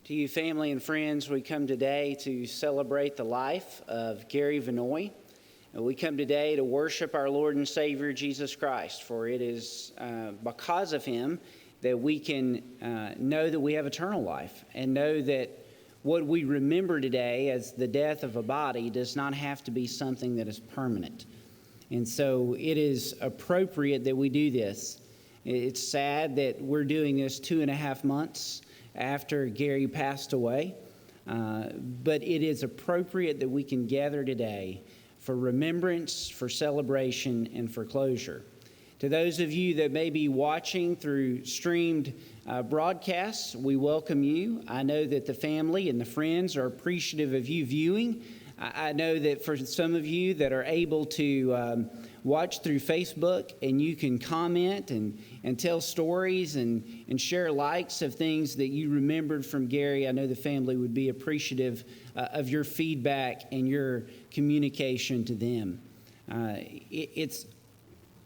To you, family and friends, we come today to celebrate the life of Gary Vannoy. We come today to worship our Lord and Savior, Jesus Christ, for it is because of him that we can know that we have eternal life and know that what we remember today as the death of a body does not have to be something that is permanent. And so it is appropriate that we do this. It's sad that we're doing this 2.5 months after Gary passed away, but it is appropriate that we can gather today for remembrance, for celebration, and for closure. To those of you that may be watching through streamed broadcasts, we welcome you. I know that the family and the friends are appreciative of you viewing. I know that for some of you that are able to watch through Facebook and you can comment and tell stories and share likes of things that you remembered from Gary, I know the family would be appreciative of your feedback and your communication to them. It's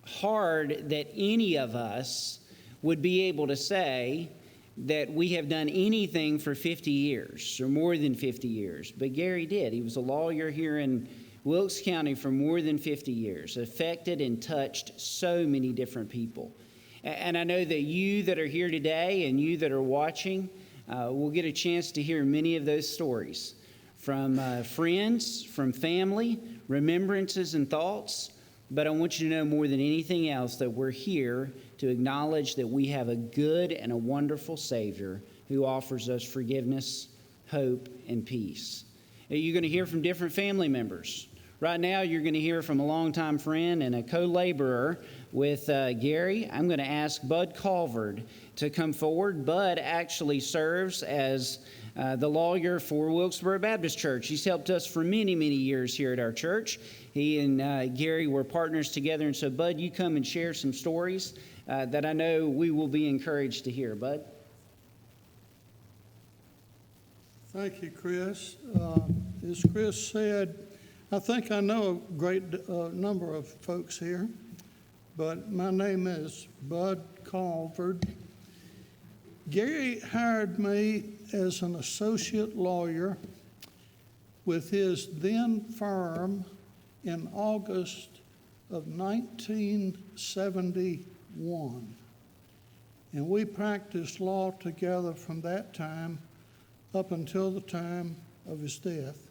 hard that any of us would be able to say that we have done anything for 50 years or more than 50 years. But Gary did. He was a lawyer here in Wilkes County for more than 50 years, affected and touched so many different people. And I know that you that are here today and you that are watching will get a chance to hear many of those stories from friends, from family, remembrances and thoughts. But I want you to know more than anything else that we're here to acknowledge that we have a good and a wonderful Savior who offers us forgiveness, hope, and peace. You're going to hear from different family members. Right now, you're going to hear from a longtime friend and a co-laborer with Gary. I'm going to ask Bud Calvert to come forward. Bud actually serves as the lawyer for Wilkesboro Baptist Church. He's helped us for many, many years here at our church. He and Gary were partners together. And so, Bud, you come and share some stories that I know we will be encouraged to hear. Bud? Thank you, Chris. As Chris said, I think I know a great number of folks here, but my name is Bud Calvert. Gary hired me as an associate lawyer with his then firm in August of 1971. And we practiced law together from that time up until the time of his death.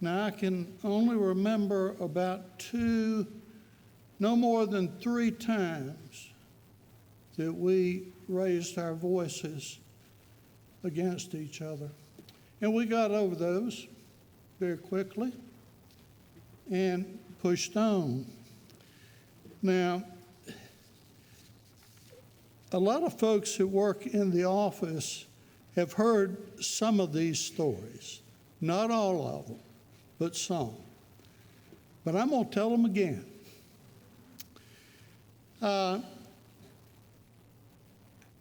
Now, I can only remember about no more than 3 times that we raised our voices against each other. And we got over those very quickly and pushed on. Now, a lot of folks who work in the office have heard some of these stories. Not all of them, but some. But I'm going to tell them again.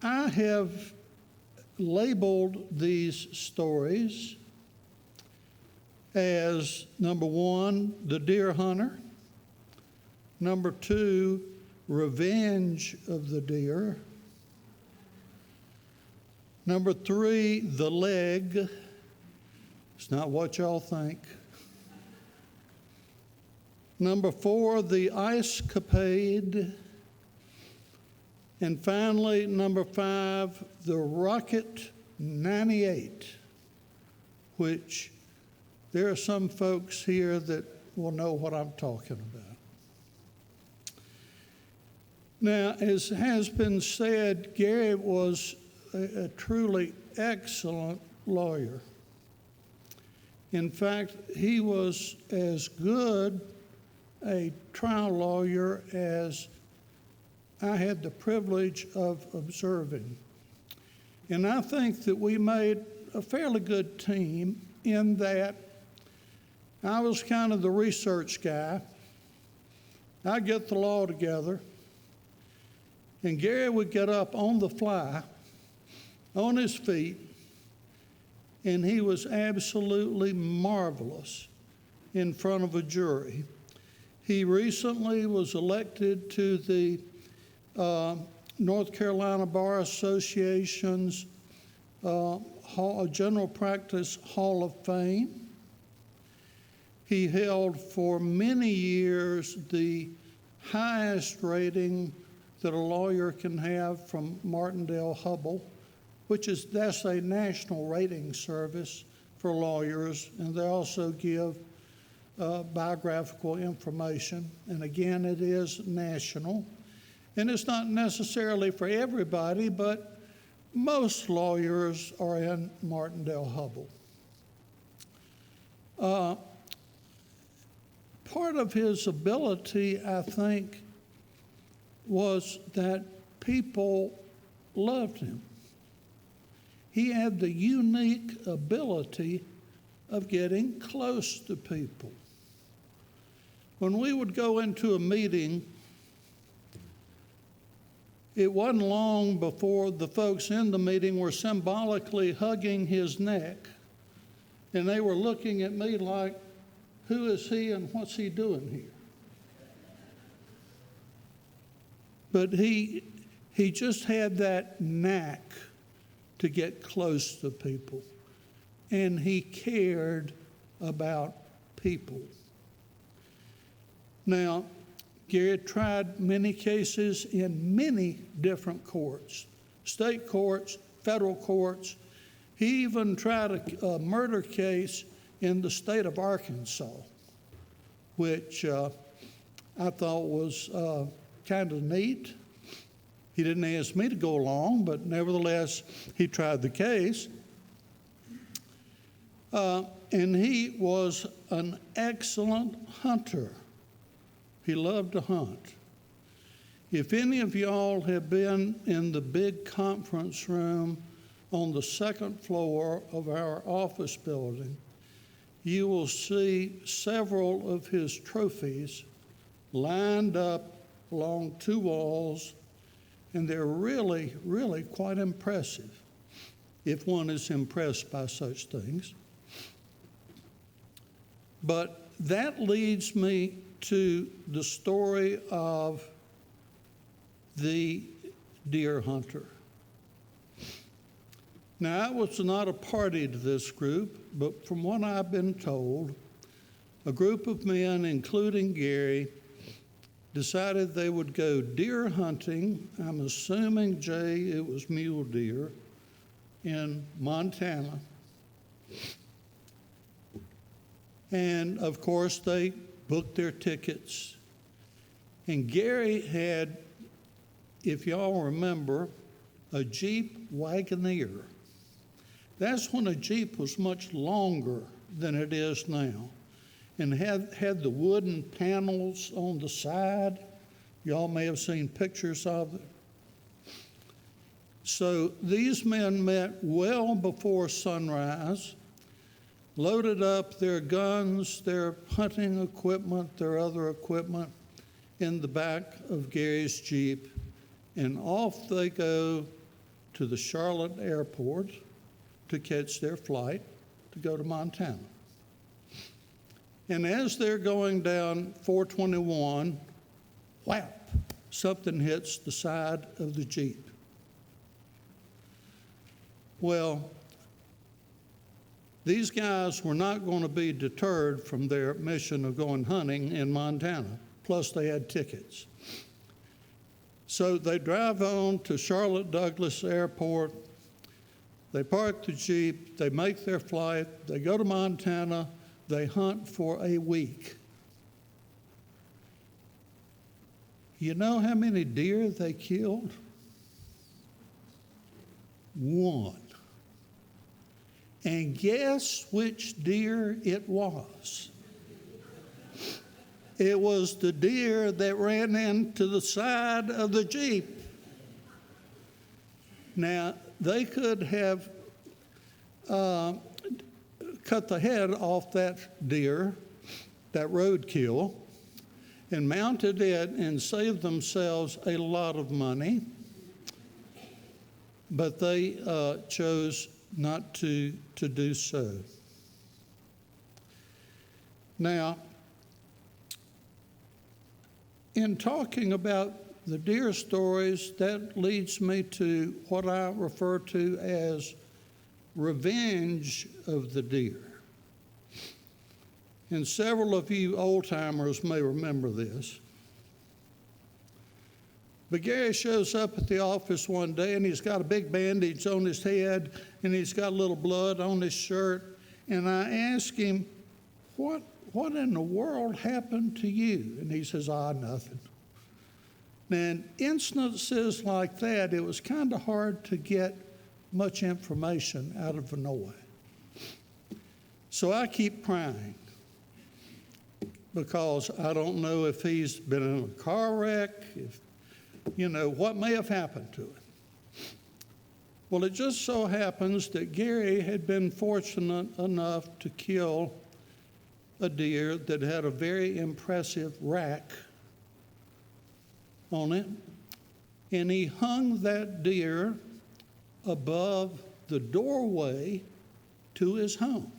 I have labeled these stories as, number 1, the deer hunter, number 2, revenge of the deer, number 3, the leg. It's not what y'all think. Number 4, the ice-capade. And finally, number 5, the Rocket 98, which there are some folks here that will know what I'm talking about. Now, as has been said, Gary was a truly excellent lawyer. In fact, he was as good a trial lawyer as I had the privilege of observing. And I think that we made a fairly good team in that I was kind of the research guy. I'd get the law together, and Gary would get up on the fly, on his feet, and he was absolutely marvelous in front of a jury. He recently was elected to the North Carolina Bar Association's General Practice Hall of Fame. He held for many years the highest rating that a lawyer can have from Martindale-Hubbell, that's a national rating service for lawyers, and they also give biographical information. And again, it is national. And it's not necessarily for everybody, but most lawyers are in Martindale-Hubbell. Part of his ability, I think, was that people loved him. He had the unique ability of getting close to people. When we would go into a meeting, it wasn't long before the folks in the meeting were symbolically hugging his neck, and they were looking at me like, who is he and what's he doing here? But he just had that knack to get close to people, and he cared about people. Now, Gary tried many cases in many different courts, state courts, federal courts. He even tried a murder case in the state of Arkansas, which I thought was kind of neat. He didn't ask me to go along, but nevertheless, he tried the case. And he was an excellent hunter. He loved to hunt. If any of y'all have been in the big conference room on the second floor of our office building, you will see several of his trophies lined up along two walls, and they're really, really quite impressive if one is impressed by such things. But that leads me to the story of the deer hunter. Now, I was not a party to this group, but from what I've been told, a group of men, including Gary, decided they would go deer hunting. I'm assuming, Jay, it was mule deer in Montana. And, of course, they booked their tickets. And Gary had, if y'all remember, a Jeep Wagoneer. That's when a Jeep was much longer than it is now, and had the wooden panels on the side. Y'all may have seen pictures of it. So these men met well before sunrise, loaded up their guns, their hunting equipment, their other equipment in the back of Gary's Jeep, and off they go to the Charlotte airport to catch their flight to go to Montana. And as they're going down 421, whap, something hits the side of the Jeep. Well, these guys were not going to be deterred from their mission of going hunting in Montana, plus they had tickets. So they drive on to Charlotte Douglas Airport, they park the Jeep, they make their flight, they go to Montana, they hunt for a week. You know how many deer they killed? One. And guess which deer it was? It was the deer that ran into the side of the Jeep. Now, they could have cut the head off that deer, that roadkill, and mounted it and saved themselves a lot of money. But they chose not to do so. Now, in talking about the deer stories, that leads me to what I refer to as Revenge of the Deer. And several of you old-timers may remember this. But Gary shows up at the office one day, and he's got a big bandage on his head, and he's got a little blood on his shirt. And I ask him, what in the world happened to you? And he says, nothing. And instances like that, it was kind of hard to get much information out of Vannoy. So I keep prying, because I don't know if he's been in a car wreck, what may have happened to him. Well, it just so happens that Gary had been fortunate enough to kill a deer that had a very impressive rack on it, and he hung that deer above the doorway to his home.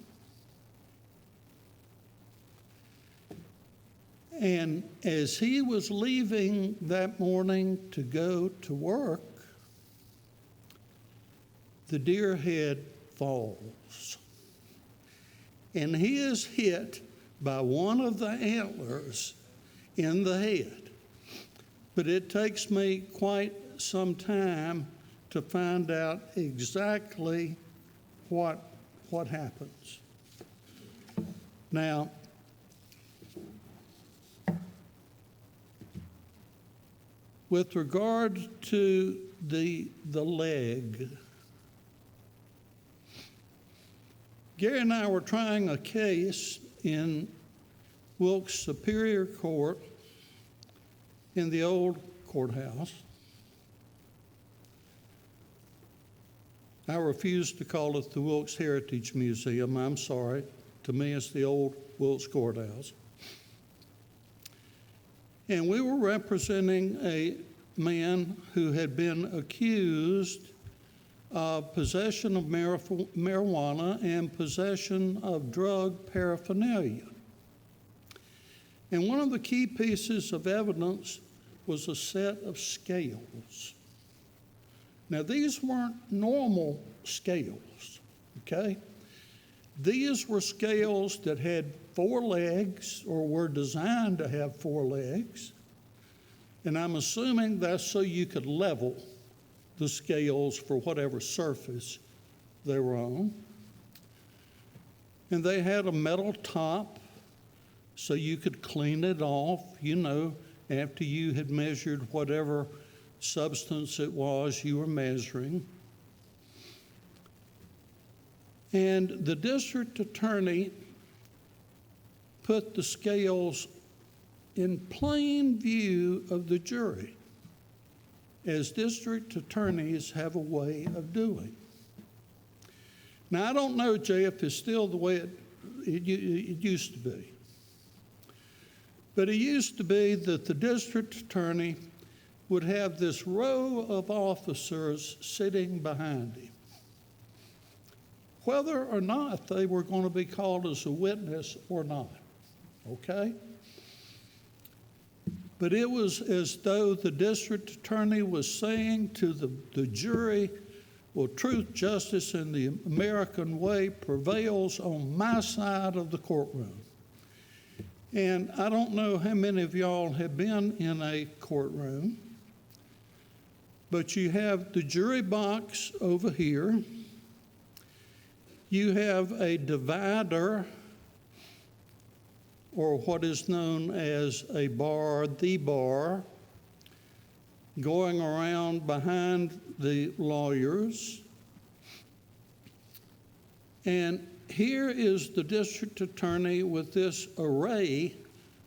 And as he was leaving that morning to go to work, the deer head falls. And he is hit by one of the antlers in the head. But it takes me quite some time to find out exactly what happens. Now, with regard to the leg, Gary and I were trying a case in Wilkes Superior Court in the old courthouse. I refuse to call it the Wilkes Heritage Museum. I'm sorry. To me, it's the old Wilkes Courthouse. And we were representing a man who had been accused of possession of marijuana and possession of drug paraphernalia. And one of the key pieces of evidence was a set of scales. Now, these weren't normal scales, okay? These were scales that had 4 legs, or were designed to have 4 legs. And I'm assuming that's so you could level the scales for whatever surface they were on. And they had a metal top so you could clean it off, after you had measured whatever substance it was you were measuring. And the district attorney put the scales in plain view of the jury, as district attorneys have a way of doing. Now, I don't know, Jay, if it's still the way it used to be. But it used to be that the district attorney would have this row of officers sitting behind him, whether or not they were going to be called as a witness or not, okay? But it was as though the district attorney was saying to the jury, well, truth, justice, and the American way prevails on my side of the courtroom. And I don't know how many of y'all have been in a courtroom, but you have the jury box over here. You have a divider, or what is known as a bar, the bar, going around behind the lawyers. And here is the district attorney with this array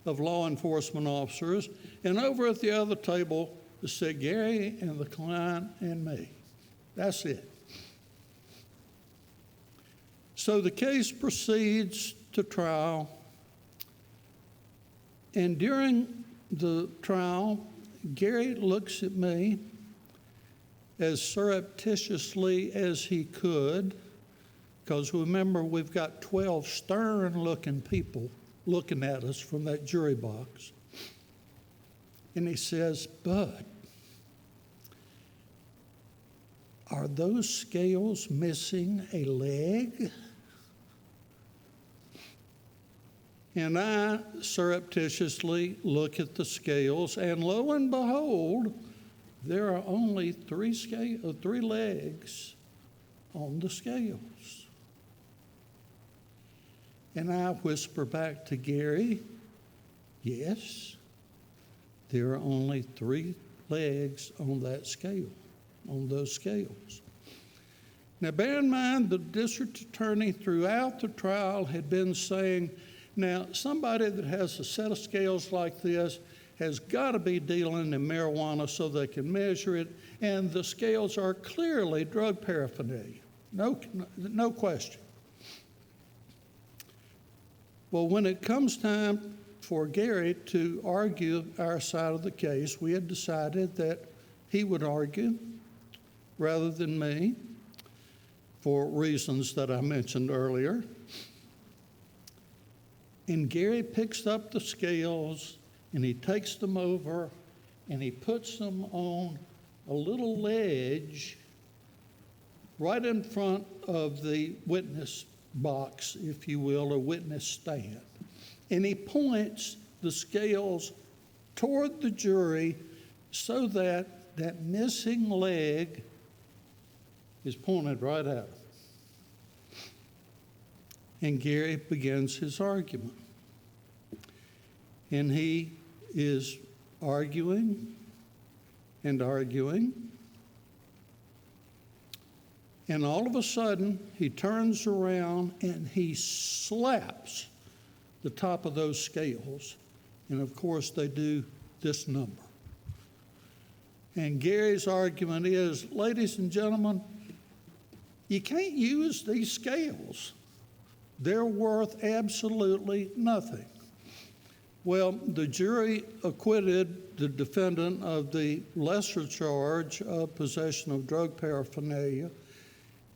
of law enforcement officers, and over at the other table sit Gary and the client and me. That's it. So the case proceeds to trial, and during the trial, Gary looks at me as surreptitiously as he could, because remember, we've got 12 stern-looking people looking at us from that jury box. And he says, "Bud, are those scales missing a leg? And I surreptitiously look at the scales, and lo and behold, there are only three legs on the scales. And I whisper back to Gary, yes, there are only three legs on that scale, on those scales. Now, bear in mind, the district attorney throughout the trial had been saying, now, somebody that has a set of scales like this has got to be dealing in marijuana so they can measure it, and the scales are clearly drug paraphernalia. No question. Well, when it comes time for Gary to argue our side of the case, we had decided that he would argue rather than me for reasons that I mentioned earlier. And Gary picks up the scales and he takes them over and he puts them on a little ledge right in front of the witness box, if you will, or witness stand. And he points the scales toward the jury so that that missing leg is pointed right out. And Gary begins his argument. And he is arguing and arguing. And all of a sudden, he turns around and he slaps the top of those scales. And of course, they do this number. And Gary's argument is, ladies and gentlemen, you can't use these scales. They're worth absolutely nothing. Well, the jury acquitted the defendant of the lesser charge of possession of drug paraphernalia,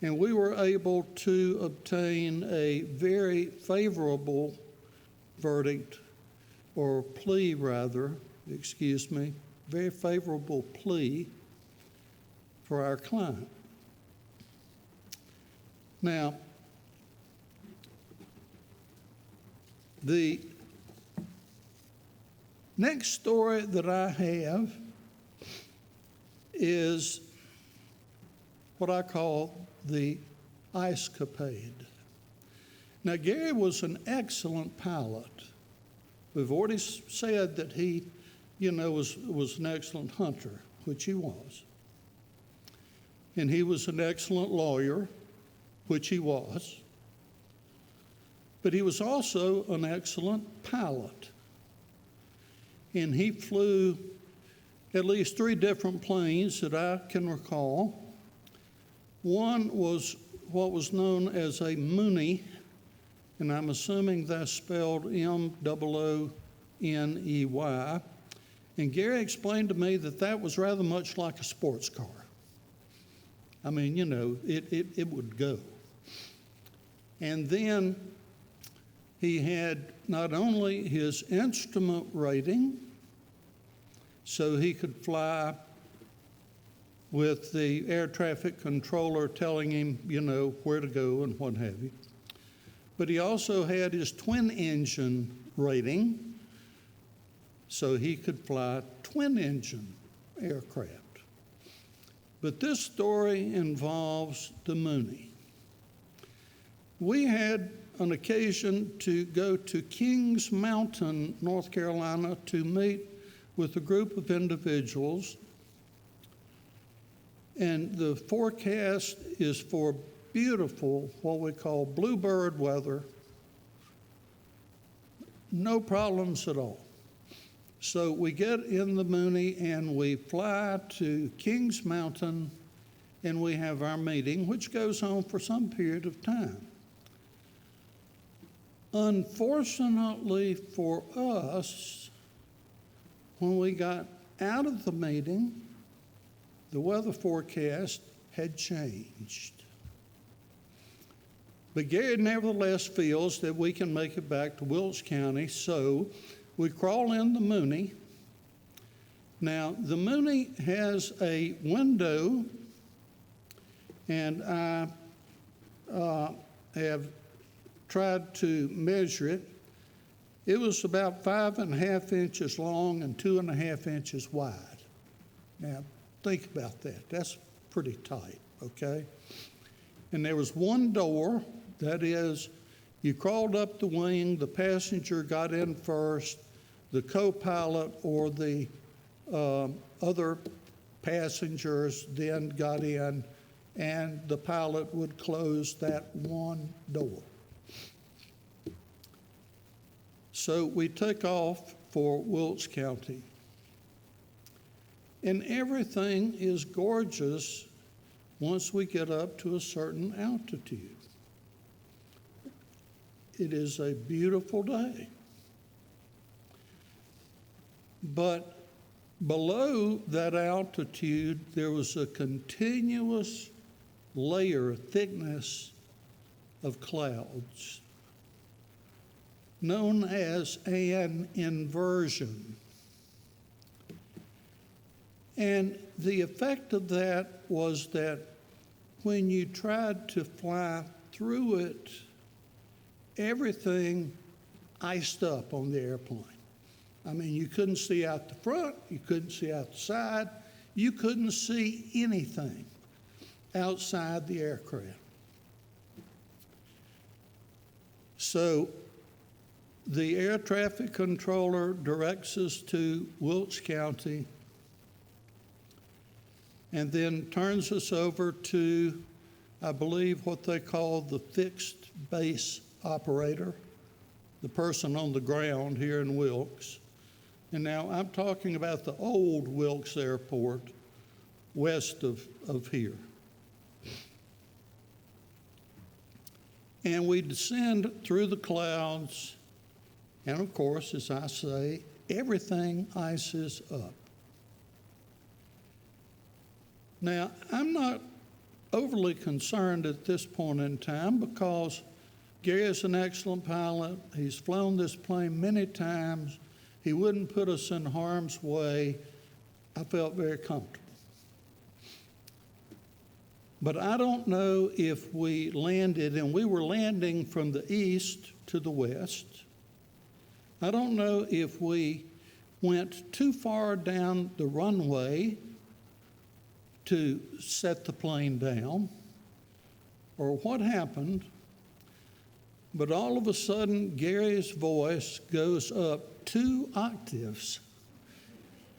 and we were able to obtain a very favorable verdict, or plea rather, very favorable plea for our client. Now, the next story that I have is what I call the ice capade. Now, Gary was an excellent pilot. We've already said that he, was an excellent hunter, which he was. And he was an excellent lawyer, which he was. But he was also an excellent pilot. And he flew at least 3 different planes that I can recall. One was what was known as a Mooney, and I'm assuming that's spelled Mooney. And Gary explained to me that that was rather much like a sports car. I mean, it would go. And then he had not only his instrument rating, so he could fly with the air traffic controller telling him, where to go and what have you. But he also had his twin engine rating, so he could fly twin engine aircraft. But this story involves the Mooney. We had an occasion to go to Kings Mountain, North Carolina, to meet with a group of individuals. And the forecast is for beautiful, what we call bluebird weather. No problems at all. So we get in the Mooney and we fly to Kings Mountain and we have our meeting, which goes on for some period of time. Unfortunately for us, when we got out of the meeting, the weather forecast had changed. But Gary nevertheless feels that we can make it back to Wilkes County, so we crawl in the Mooney. Now, the Mooney has a window and I have tried to measure it. It was about 5.5 inches long and 2.5 inches wide. Now, think about that. That's pretty tight, okay? And there was one door, that is, you crawled up the wing, the passenger got in first, the co-pilot or the other passengers then got in, and the pilot would close that one door. So we took off for Wilkes County. And everything is gorgeous once we get up to a certain altitude. It is a beautiful day. But below that altitude, there was a continuous layer, thickness of clouds, known as an inversion. And the effect of that was that when you tried to fly through it, everything iced up on the airplane. I mean, you couldn't see out the front, you couldn't see out the side, you couldn't see anything outside the aircraft. So the air traffic controller directs us to Wilkes County and then turns us over to, I believe, what they call the fixed base operator, the person on the ground here in Wilkes. And now I'm talking about the old Wilkes Airport west of here. And we descend through the clouds, and of course, as I say, everything ices up. Now, I'm not overly concerned at this point in time because Gary is an excellent pilot. He's flown this plane many times. He wouldn't put us in harm's way. I felt very comfortable. But I don't know if we landed, and we were landing from the east to the west. I don't know if we went too far down the runway to set the plane down, or what happened, but all of a sudden, Gary's voice goes up 2 octaves,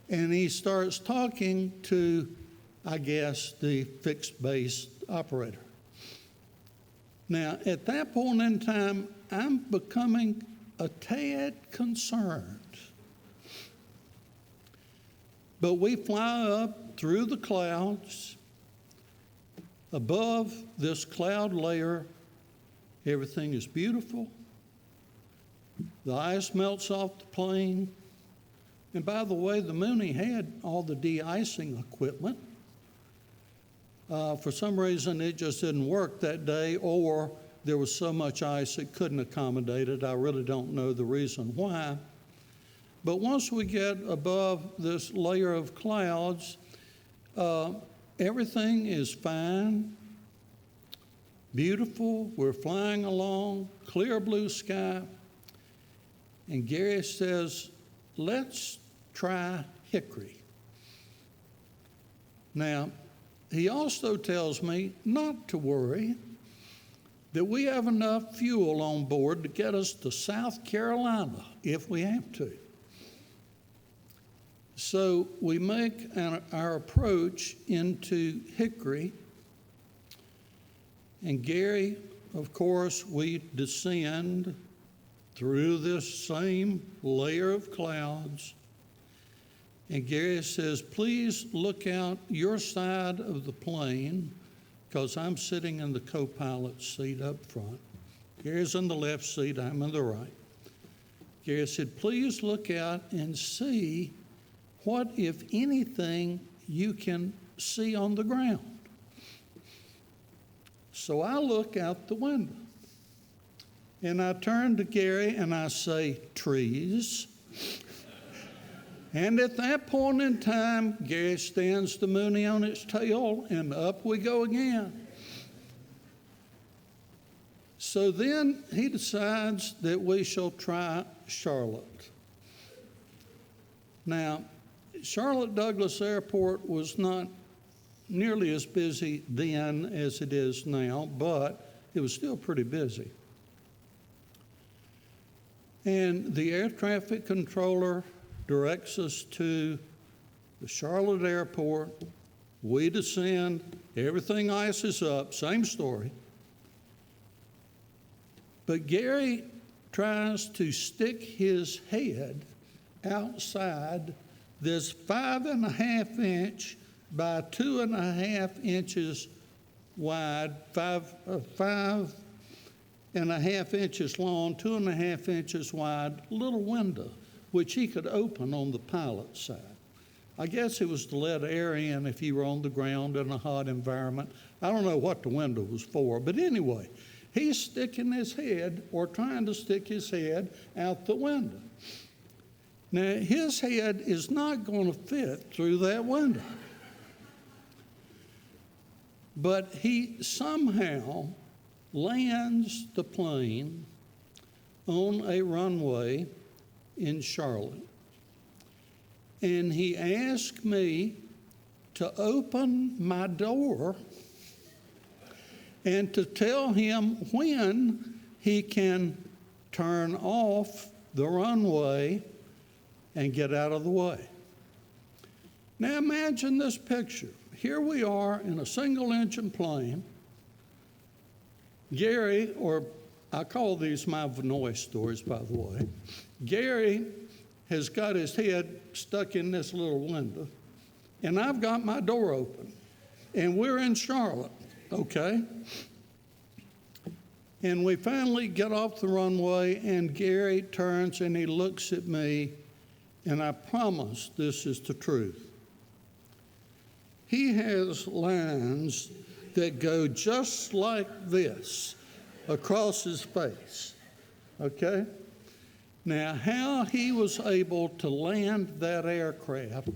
and he starts talking to, I guess, the fixed base operator. Now, at that point in time, I'm becoming a tad concerned. But we fly up through the clouds. Above this cloud layer, everything is beautiful. The ice melts off the plane. And by the way, the Mooney had all the de-icing equipment. For some reason, it just didn't work that day, or there was so much ice it couldn't accommodate it. I really don't know the reason why. But once we get above this layer of clouds, everything is fine, beautiful. We're flying along, clear blue sky. And Gary says, let's try Hickory. Now, he also tells me not to worry, that we have enough fuel on board to get us to South Carolina if we have to. So we make our approach into Hickory, and Gary, of course, we descend through this same layer of clouds, and Gary says, please look out your side of the plane, because I'm sitting in the co-pilot's seat up front. Gary's in the left seat, I'm in the right. Gary said, please look out and see what, if anything, you can see on the ground. So I look out the window, and I turn to Gary and I say, trees. And at that point in time, Gary stands the Mooney on its tail, and up we go again. So then he decides that we shall try Charlotte. Now, Charlotte Douglas Airport was not nearly as busy then as it is now, but it was still pretty busy. And the air traffic controller directs us to the Charlotte Airport. We descend, everything ices up, same story. But Gary tries to stick his head outside this 5.5 inch by 2.5 inches wide, 5.5 inches long, 2.5 inches wide little window, which he could open on the pilot side. I guess it was to let air in if you were on the ground in a hot environment. I don't know what the window was for, but anyway, he's sticking his head or trying to stick his head out the window. Now, his head is not going to fit through that window. But he somehow lands the plane on a runway in Charlotte. And he asked me to open my door and to tell him when he can turn off the runway and get out of the way. Now imagine this picture. Here we are in a single-engine plane. Gary, or I call these my Vannoy stories, by the way. Gary has got his head stuck in this little window, and I've got my door open, and we're in Charlotte, okay? And we finally get off the runway, and Gary turns and he looks at me, and I promise this is the truth. He has lines that go just like this across his face, okay? Now, how he was able to land that aircraft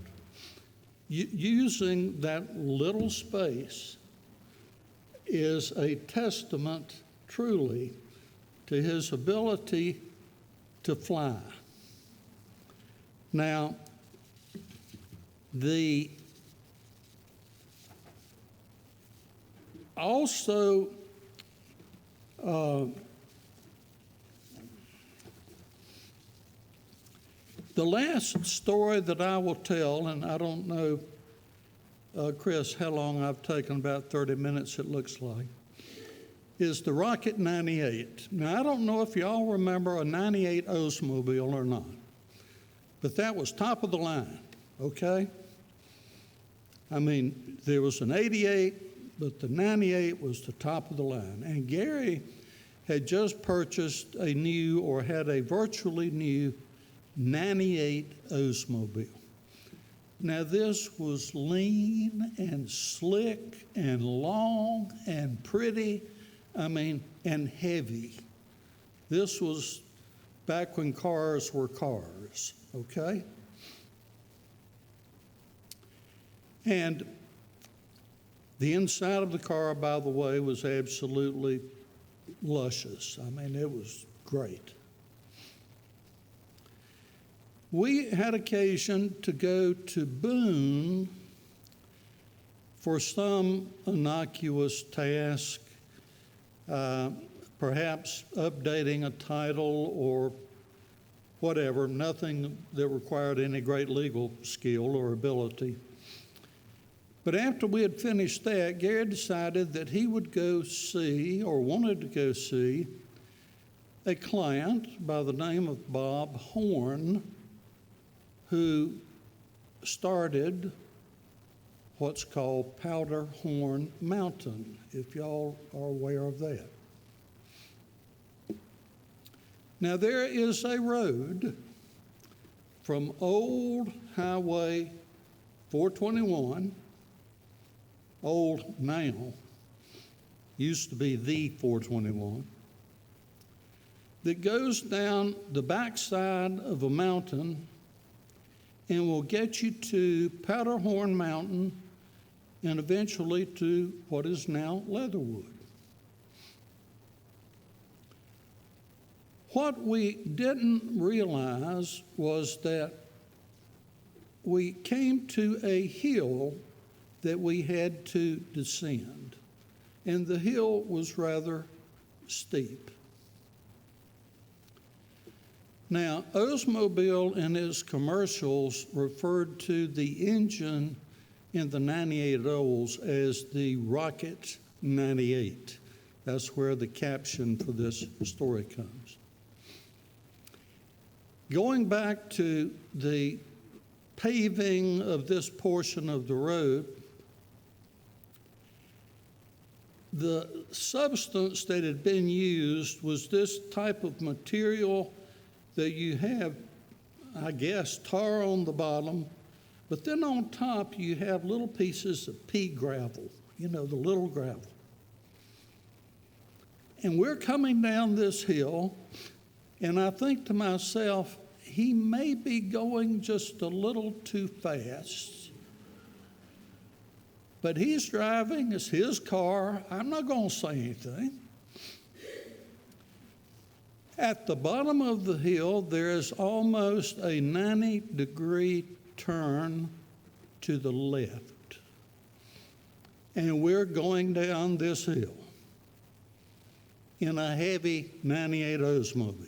using that little space is a testament, truly, to his ability to fly. Now, the last story that I will tell, and I don't know, Chris, how long I've taken, about 30 minutes it looks like, is the Rocket 98. Now, I don't know if y'all remember a 98 Oldsmobile or not, but that was top of the line, okay? I mean, there was an 88, but the 98 was the top of the line. And Gary had just purchased a new, or had a virtually new, 98 Oldsmobile. Now, this was lean and slick and long and pretty, and heavy. This was back when cars were cars, okay? And the inside of the car, by the way, was absolutely luscious. It was great. We had occasion to go to Boone for some innocuous task, perhaps updating a title or whatever, nothing that required any great legal skill or ability. But after we had finished that, Gary decided that he would go see, or wanted to go see, a client by the name of Bob Horn, who started what's called Powderhorn Mountain, if y'all are aware of that. Now, there is a road from Old Highway 421, old now, used to be the 421, that goes down the backside of a mountain and will get you to Powderhorn Mountain and eventually to what is now Leatherwood. What we didn't realize was that we came to a hill that we had to descend, and the hill was rather steep. Now, Oldsmobile in his commercials referred to the engine in the 98 Olds as the Rocket 98. That's where the caption for this story comes. Going back to the paving of this portion of the road, the substance that had been used was this type of material that you have, I guess, tar on the bottom, but then on top you have little pieces of pea gravel, the little gravel. And we're coming down this hill, and I think to myself, he may be going just a little too fast. But he's driving, it's his car. I'm not going to say anything. At the bottom of the hill, there is almost a 90-degree turn to the left. And we're going down this hill in a heavy 98 Oldsmobile.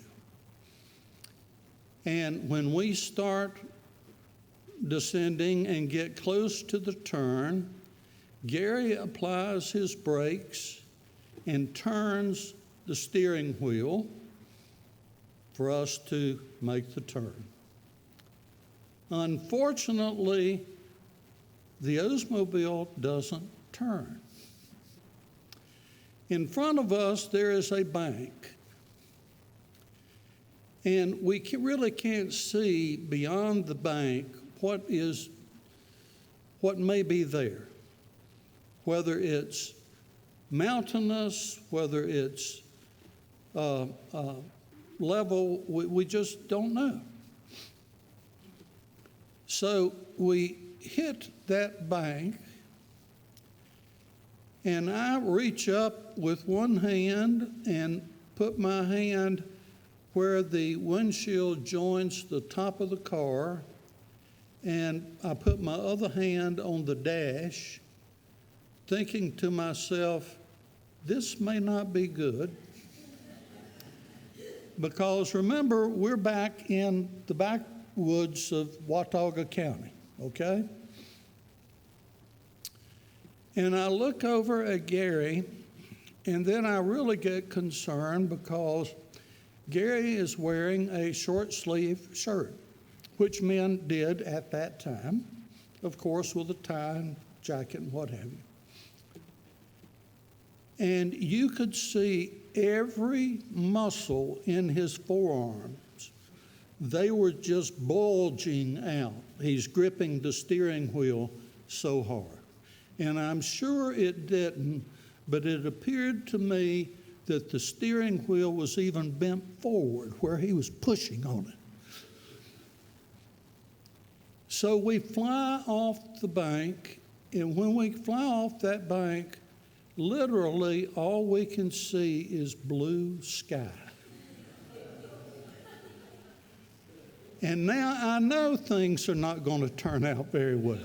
And when we start descending and get close to the turn, Gary applies his brakes and turns the steering wheel for us to make the turn. Unfortunately, the Oldsmobile doesn't turn. In front of us, there is a bank. And we really can't see beyond the bank what may be there. Whether it's mountainous, whether it's level, we just don't know. So we hit that bank, and I reach up with one hand and put my hand where the windshield joins the top of the car, and I put my other hand on the dash, thinking to myself, this may not be good. Because remember, we're back in the backwoods of Watauga County, okay? And I look over at Gary, and then I really get concerned because Gary is wearing a short sleeve shirt, which men did at that time, of course, with a tie and jacket and what have you. And you could see every muscle in his forearms. They were just bulging out. He's gripping the steering wheel so hard. And I'm sure it didn't, but it appeared to me that the steering wheel was even bent forward where he was pushing on it. So we fly off the bank, and when we fly off that bank, literally all we can see is blue sky. And now I know things are not going to turn out very well.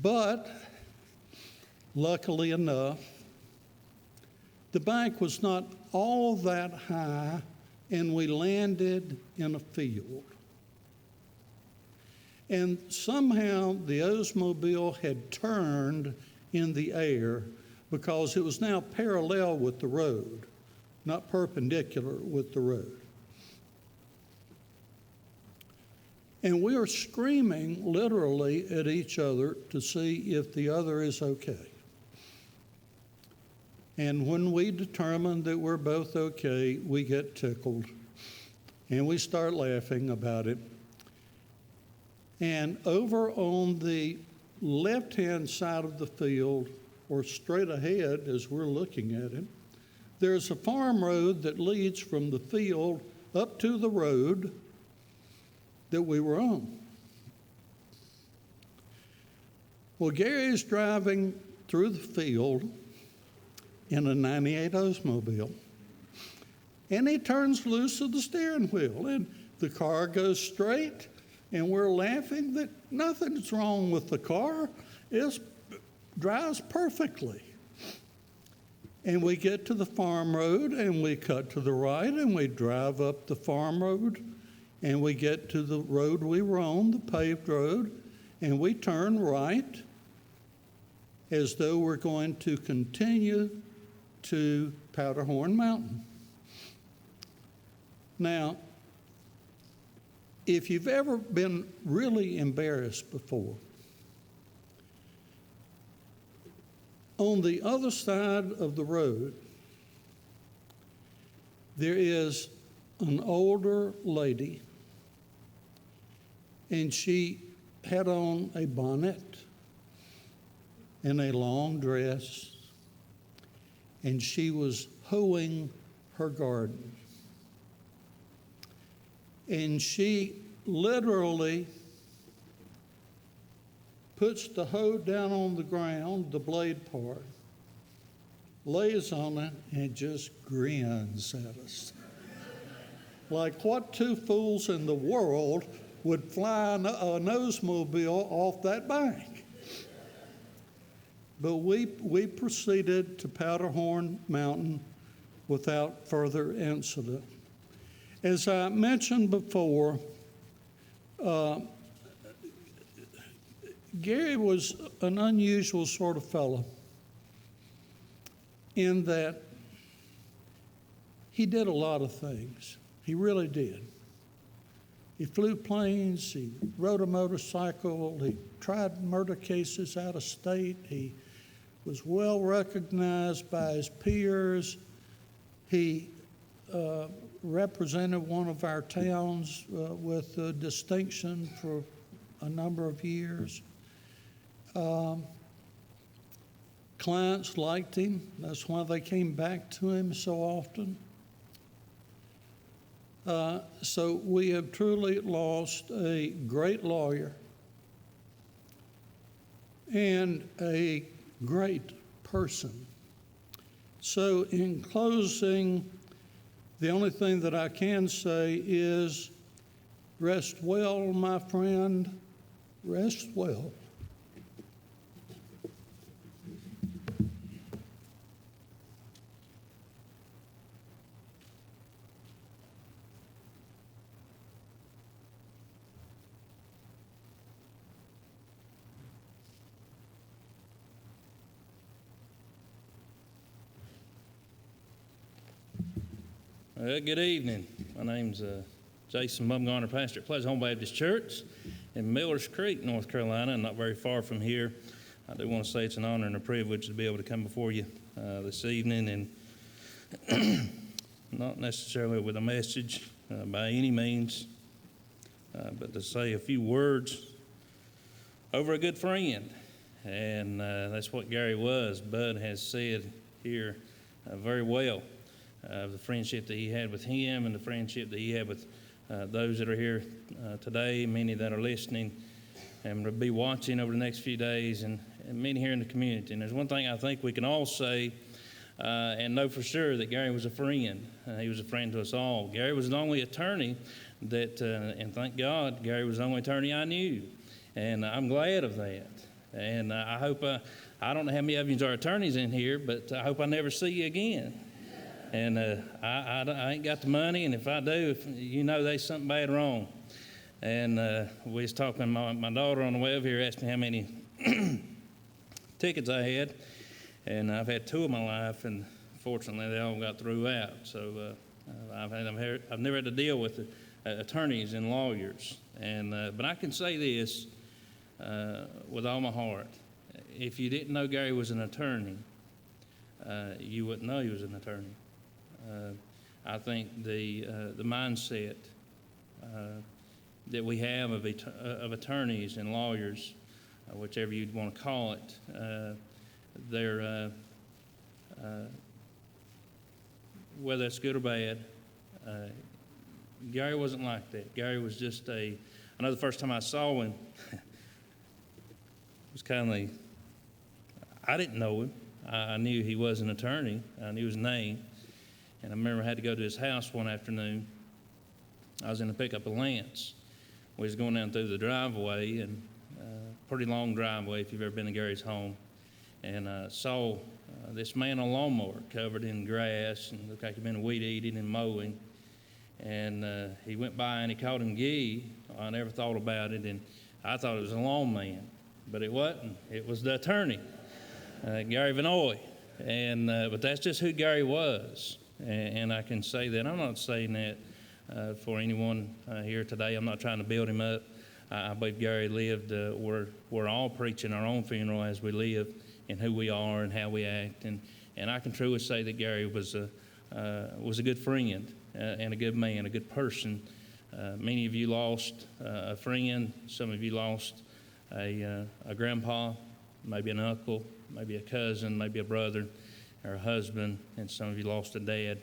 But luckily enough, the bank was not all that high, and we landed in a field. And somehow the Oldsmobile had turned in the air because it was now parallel with the road, not perpendicular with the road. And we are screaming literally at each other to see if the other is okay. And when we determine that we're both okay, we get tickled and we start laughing about it. And over on the left-hand side of the field, or straight ahead as we're looking at it, there's a farm road that leads from the field up to the road that we were on. Well, Gary is driving through the field in a 98 Oldsmobile, And he turns loose of the steering wheel, and the car goes straight, and we're laughing that nothing's wrong with the car. It drives perfectly. And we get to the farm road, and we cut to the right, and we drive up the farm road, and we get to the road we were on, the paved road, and we turn right as though we're going to continue to Powderhorn Mountain. Now, if you've ever been really embarrassed before, on the other side of the road, there is an older lady, and she had on a bonnet and a long dress, and she was hoeing her garden. And she literally puts the hoe down on the ground, the blade part, lays on it, and just grins at us. Like what two fools in the world would fly a nosemobile off that bank? But we proceeded to Powderhorn Mountain without further incident. As I mentioned before, Gary was an unusual sort of fellow in that he did a lot of things. He really did. He flew planes, he rode a motorcycle, he tried murder cases out of state, he was well recognized by his peers. He represented one of our towns with distinction for a number of years. Clients liked him. That's why they came back to him so often. So we have truly lost a great lawyer and a great person. So in closing, the only thing that I can say is rest well, my friend, rest well. Good evening. My name's Jason Bumgarner, pastor at Pleasant Home Baptist Church in Millers Creek, North Carolina, not very far from here. I do want to say it's an honor and a privilege to be able to come before you this evening, and not necessarily with a message by any means, but to say a few words over a good friend. And that's what Gary was. Bud has said here very well. The friendship that he had with him and the friendship that he had with those that are here today, many that are listening and will be watching over the next few days, and many here in the community. And there's one thing I think we can all say and know for sure, that Gary was a friend. He was a friend to us all. Gary was the only attorney that, and thank God, Gary was the only attorney I knew. And I'm glad of that. And I hope, I don't know how many of you are attorneys in here, but I hope I never see you again. And I ain't got the money, and if I do, you know there's something bad wrong. And we was talking, my daughter on the way over here asked me how many tickets I had, and I've had 2 in my life, and fortunately they all got through out. So I've never had to deal with attorneys and lawyers. And but I can say this with all my heart: if you didn't know Gary was an attorney, you wouldn't know he was an attorney. I think the mindset that we have of attorneys and lawyers, whichever you'd want to call it, they're whether it's good or bad. Gary wasn't like that. Gary was just I know the first time I saw him, it was kind of, I didn't know him. I knew he was an attorney. I knew his name. And I remember I had to go to his house one afternoon. I was in to pick up a Lance. We was going down through the driveway, and pretty long driveway if you've ever been to Gary's home, and saw this man on a lawnmower covered in grass and looked like he'd been weed eating and mowing. And he went by and he called him Gee. I never thought about it, and I thought it was a lawn man, but it wasn't. It was the attorney, Gary Vannoy. And but that's just who Gary was, and I can say that. I'm not saying that for anyone here today. I'm not trying to build him up. I believe Gary lived. We're all preaching our own funeral as we live, and who we are and how we act. And I can truly say that Gary was a good friend and a good man, a good person. Many of you lost a friend. Some of you lost a grandpa, maybe an uncle, maybe a cousin, maybe a brother or a husband, and some of you lost a dad.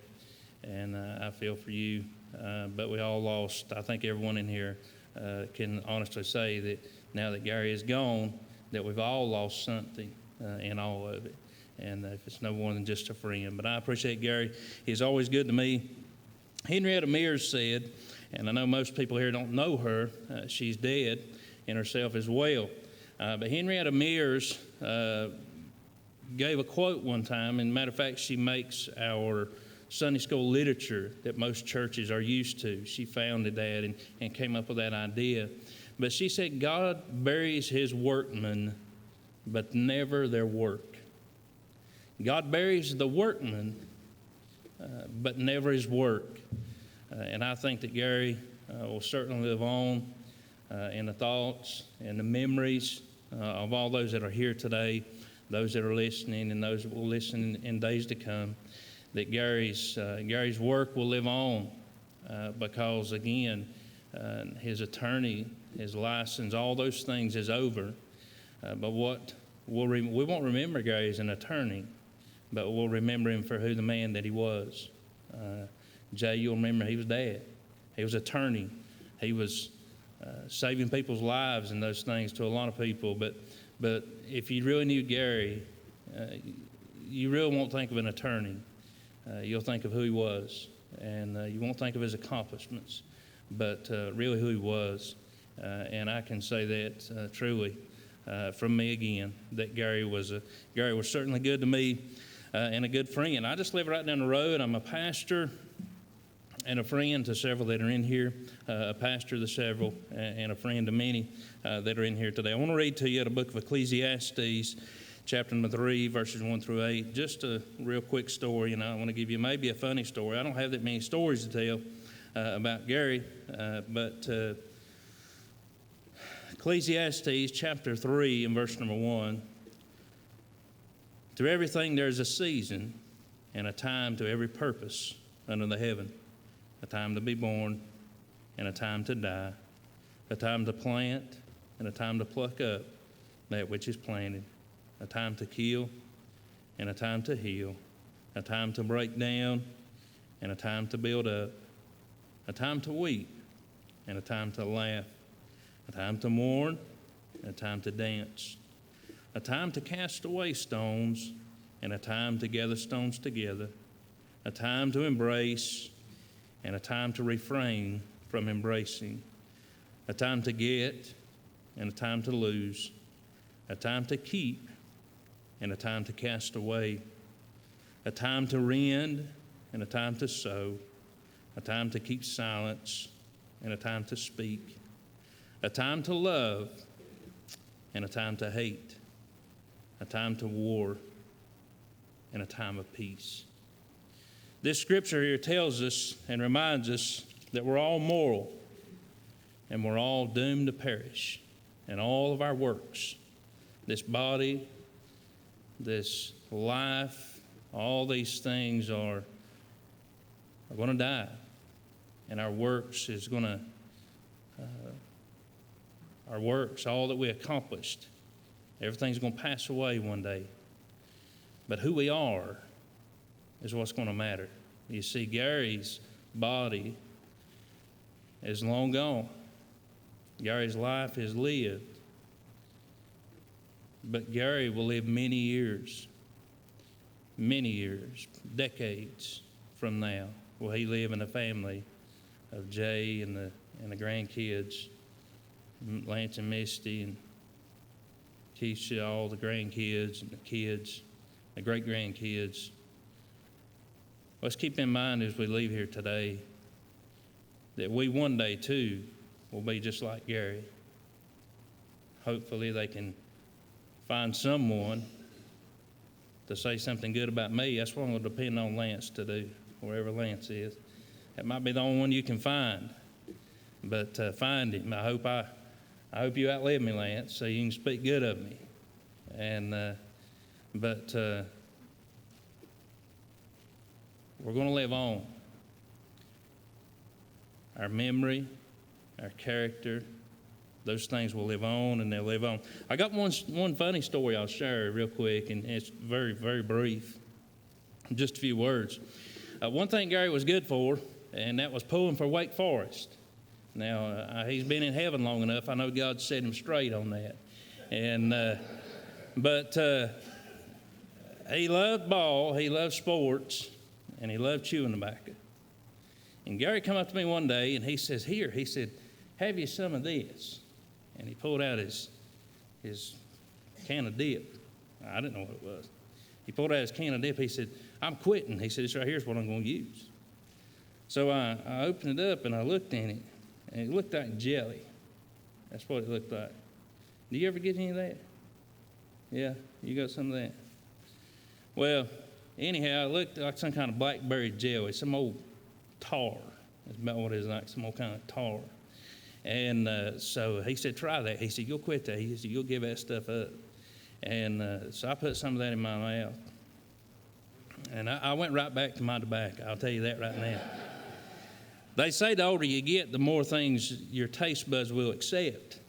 And I feel for you. But we all lost. I think everyone in here can honestly say that now that Gary is gone, that we've all lost something in all of it. And if it's no more than just a friend. But I appreciate Gary. He's always good to me. Henrietta Mears said, and I know most people here don't know her, she's dead in herself as well. But Henrietta Mears gave a quote one time, and matter of fact, she makes our Sunday school literature that most churches are used to. She founded that and came up with that idea. But she said, God buries his workmen, but never their work. God buries the workman, but never his work. And I think that Gary will certainly live on in the thoughts and the memories of all those that are here today, those that are listening, and those that will listen in days to come. That Gary's work will live on because, again, his attorney, his license, all those things is over. But what we won't remember Gary as an attorney, but we'll remember him for who the man that he was. Jay, you'll remember he was dad. He was attorney. He was saving people's lives and those things to a lot of people. But if you really knew Gary, you really won't think of an attorney. You'll think of who he was, and you won't think of his accomplishments, but really who he was. And I can say that truly from me again, that Gary was certainly good to me and a good friend. I just live right down the road. I'm a pastor and a friend to several that are in here, a pastor to several, and a friend to many that are in here today. I want to read to you out of the book of Ecclesiastes, chapter number 3, verses 1 through 8. Just a real quick story, and I want to give you maybe a funny story. I don't have that many stories to tell about Gary, but Ecclesiastes chapter 3 and verse number 1. To everything there is a season and a time to every purpose under the heaven. A time to be born and a time to die. A time to plant and a time to pluck up that which is planted. A time to kill and a time to heal. A time to break down and a time to build up. A time to weep and a time to laugh. A time to mourn and a time to dance. A time to cast away stones and a time to gather stones together. A time to embrace and a time to refrain from embracing. A time to get and a time to lose. A time to keep and a time to cast away. A time to rend and a time to sow. A time to keep silence and a time to speak. A time to love and a time to hate. A time to war and a time of peace. This scripture here tells us and reminds us that we're all moral and we're all doomed to perish. And all of our works, this body, this life, all these things are going to die. And our works is going to, our works, all that we accomplished, everything's going to pass away one day. But who we are is what's going to matter. You see, Gary's body is long gone. Gary's life is lived. But Gary will live many years, decades from now? Will he live in a family of Jay and the grandkids, Lance and Misty and Keisha, all the grandkids and the kids, the great-grandkids? Let's keep in mind as we leave here today that we one day, too, will be just like Gary. Hopefully they can find someone to say something good about me. That's what I'm going to depend on Lance to do, wherever Lance is. That might be the only one you can find, but find him. I hope you outlive me, Lance, so you can speak good of me. And but we're going to live on. Our memory, our character, those things will live on, and they'll live on. I got one funny story I'll share real quick, and it's very, very brief. Just a few words. One thing Gary was good for, and that was pulling for Wake Forest. Now, he's been in heaven long enough. I know God set him straight on that. And but he loved ball, he loved sports, and he loved chewing tobacco. And Gary come up to me one day, and he says, "Here," he said, "have you some of this?" And he pulled out his can of dip. I didn't know what it was. He pulled out his can of dip. He said, "I'm quitting." He said, "This right here is what I'm going to use." So I opened it up, and I looked in it, and it looked like jelly. That's what it looked like. Do you ever get any of that? Yeah, you got some of that? Well, anyhow, it looked like some kind of blackberry jelly, some old tar. That's about what it is, like some old kind of tar. And so he said, "Try that." He said, "You'll quit that." He said, "You'll give that stuff up." And so I put some of that in my mouth. And I went right back to my tobacco. I'll tell you that right now. They say the older you get, the more things your taste buds will accept.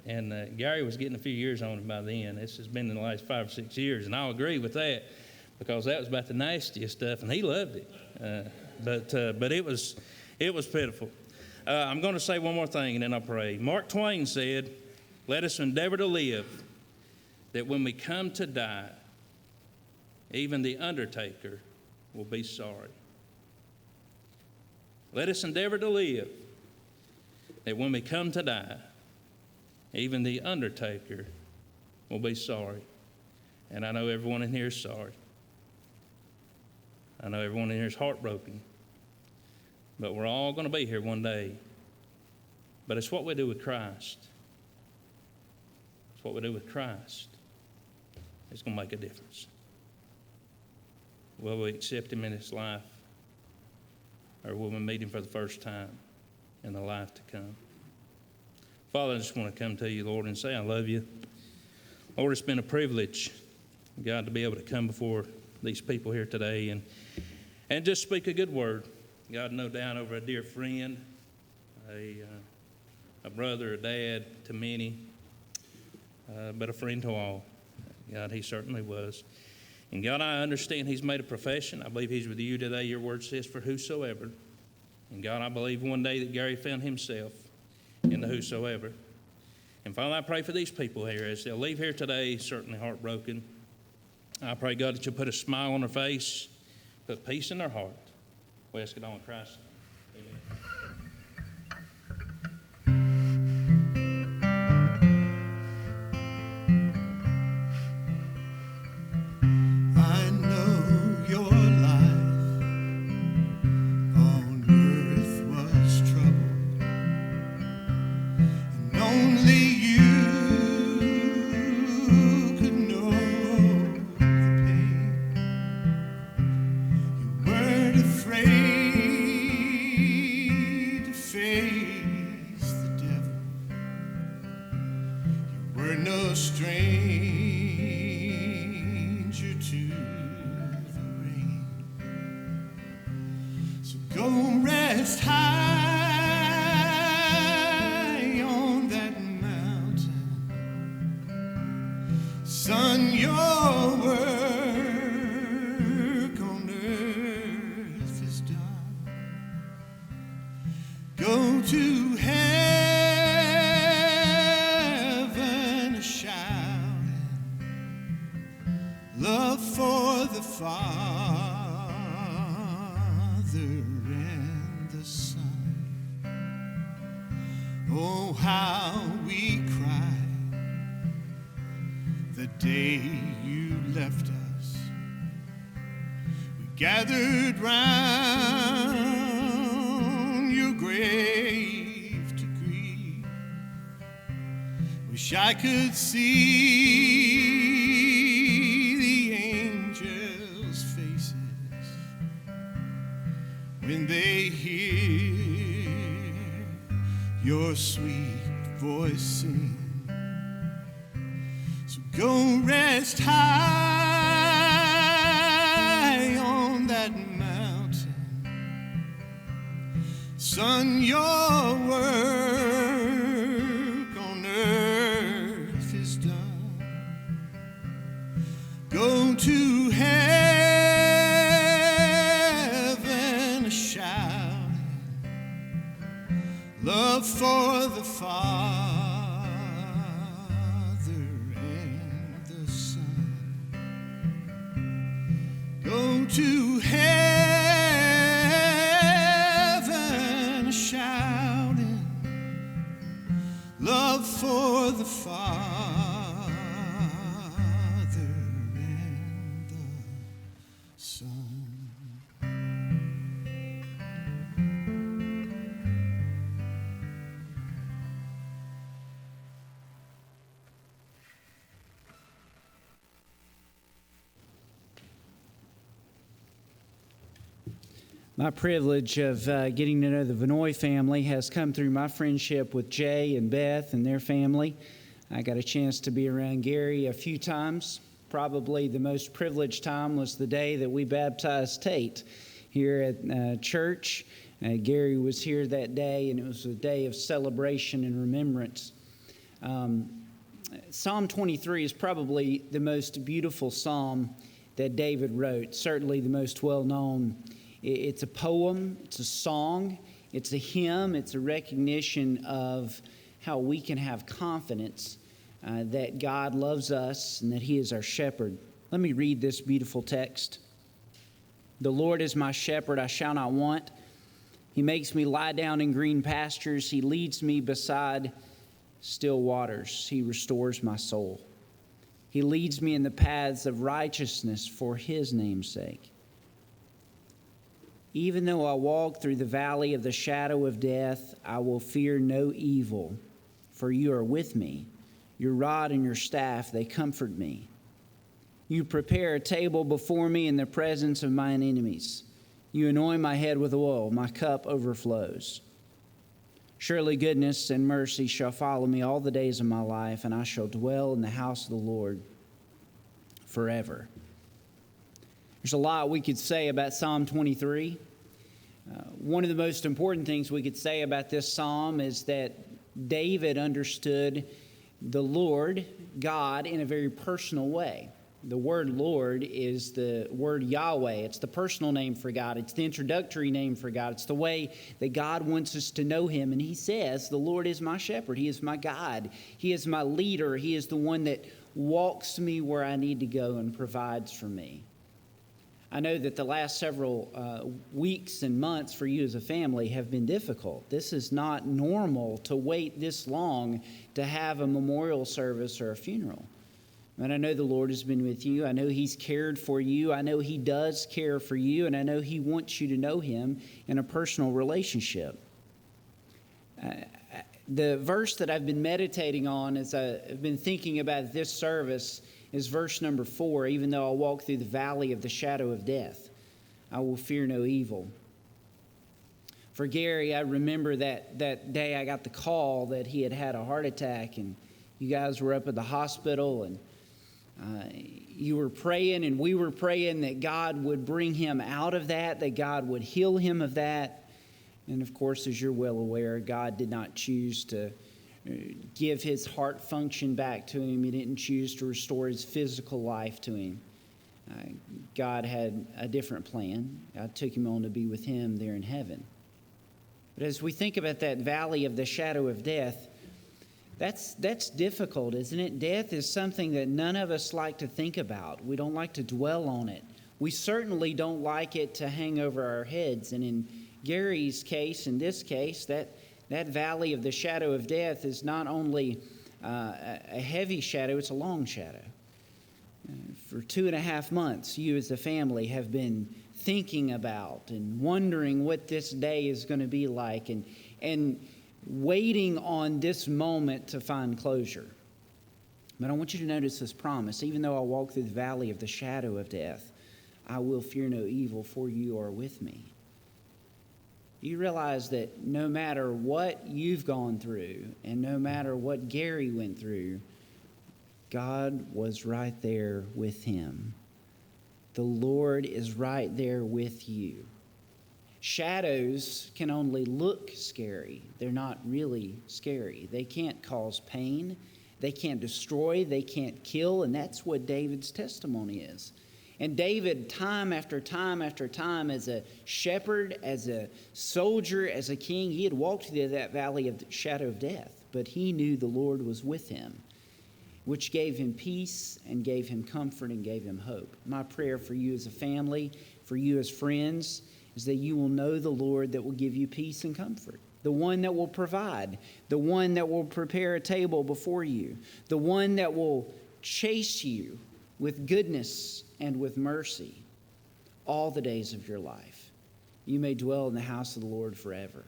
And Gary was getting a few years on it by then. This has been in the last 5 or 6 years. And I'll agree with that because that was about the nastiest stuff, and he loved it. But it was pitiful. I'm going to say one more thing, and then I'll pray. Mark Twain said, "Let us endeavor to live, that when we come to die, even the undertaker will be sorry." Let us endeavor to live, that when we come to die, even the undertaker will be sorry. And I know everyone in here is sorry. I know everyone in here is heartbroken. But we're all going to be here one day. But it's what we do with Christ. It's what we do with Christ. It's going to make a difference. Will we accept him in this life? Or will we meet him for the first time in the life to come? Father, I just want to come to you, Lord, and say I love you. Lord, it's been a privilege, God, to be able to come before these people here today and just speak a good word. God, no doubt over a dear friend, a brother, a dad to many, but a friend to all. God, he certainly was. And God, I understand he's made a profession. I believe he's with you today. Your word says, "For whosoever." And God, I believe one day that Gary found himself in the whosoever. And Father, I pray for these people here as they'll leave here today, certainly heartbroken. I pray, God, that you'll put a smile on their face, put peace in their heart. We ask it all in Christ. Amen. I know your life on earth was troubled, and only you could know the pain. You weren't afraid to face the devil. You were no stranger to the rain. So go rest high on that mountain. Son, your work on earth is done. Go to heaven a shouting, love for the Father and the Son. Oh, how we cried the day you left us. We gathered round your grave to grieve. Wish I could see the angels' faces when they hear your sweet voice sing. So go rest high on that mountain. Son, your work on earth is done. Go to heaven shouting, love for the Father and the Son. Go to heaven shouting, love for the Father and the Son. My privilege of getting to know the Vannoy family has come through my friendship with Jay and Beth and their family. I got a chance to be around Gary a few times. Probably the most privileged time was the day that we baptized Tate here at church. Gary was here that day, and it was a day of celebration and remembrance. Psalm 23 is probably the most beautiful psalm that David wrote, certainly the most well-known. It's a poem, it's a song, it's a hymn, it's a recognition of how we can have confidence that God loves us and that He is our shepherd. Let me read this beautiful text. The Lord is my shepherd, I shall not want. He makes me lie down in green pastures. He leads me beside still waters. He restores my soul. He leads me in the paths of righteousness for His name's sake. Even though I walk through the valley of the shadow of death, I will fear no evil, for you are with me. Your rod and your staff, they comfort me. You prepare a table before me in the presence of mine enemies. You anoint my head with oil, my cup overflows. Surely goodness and mercy shall follow me all the days of my life, and I shall dwell in the house of the Lord forever. There's a lot we could say about Psalm 23. One of the most important things we could say about this psalm is that David understood the Lord, God, in a very personal way. The word Lord is the word Yahweh. It's the personal name for God. It's the introductory name for God. It's the way that God wants us to know Him. And He says, the Lord is my shepherd. He is my guide. He is my leader. He is the one that walks me where I need to go and provides for me. I know that the last several weeks and months for you as a family have been difficult. This is not normal to wait this long to have a memorial service or a funeral. And I know the Lord has been with you. I know He's cared for you. I know He does care for you. And I know He wants you to know Him in a personal relationship. The verse that I've been meditating on as I've been thinking about this service is verse number 4. Even though I walk through the valley of the shadow of death, I will fear no evil. For Gary, I remember that day I got the call that he had had a heart attack, and you guys were up at the hospital, and you were praying, and we were praying that God would bring him out of that God would heal him of that. And of course, as you're well aware, God did not choose to give his heart function back to him. He didn't choose to restore his physical life to him. God had a different plan. God took him on to be with Him there in heaven. But as we think about that valley of the shadow of death, that's difficult, isn't it? Death is something that none of us like to think about. We don't like to dwell on it. We certainly don't like it to hang over our heads. And in Gary's case, in this case, that valley of the shadow of death is not only a heavy shadow, it's a long shadow. For 2.5 months, you as a family have been thinking about and wondering what this day is going to be like and waiting on this moment to find closure. But I want you to notice this promise. Even though I walk through the valley of the shadow of death, I will fear no evil, for you are with me. You realize that no matter what you've gone through and no matter what Gary went through, God was right there with him. The Lord is right there with you. Shadows can only look scary. They're not really scary. They can't cause pain. They can't destroy. They can't kill. And that's what David's testimony is. And David, time after time after time, as a shepherd, as a soldier, as a king, he had walked through that valley of the shadow of death. But he knew the Lord was with him, which gave him peace and gave him comfort and gave him hope. My prayer for you as a family, for you as friends, is that you will know the Lord that will give you peace and comfort, the one that will provide, the one that will prepare a table before you, the one that will chase you with goodness and with mercy all the days of your life. You may dwell in the house of the Lord forever.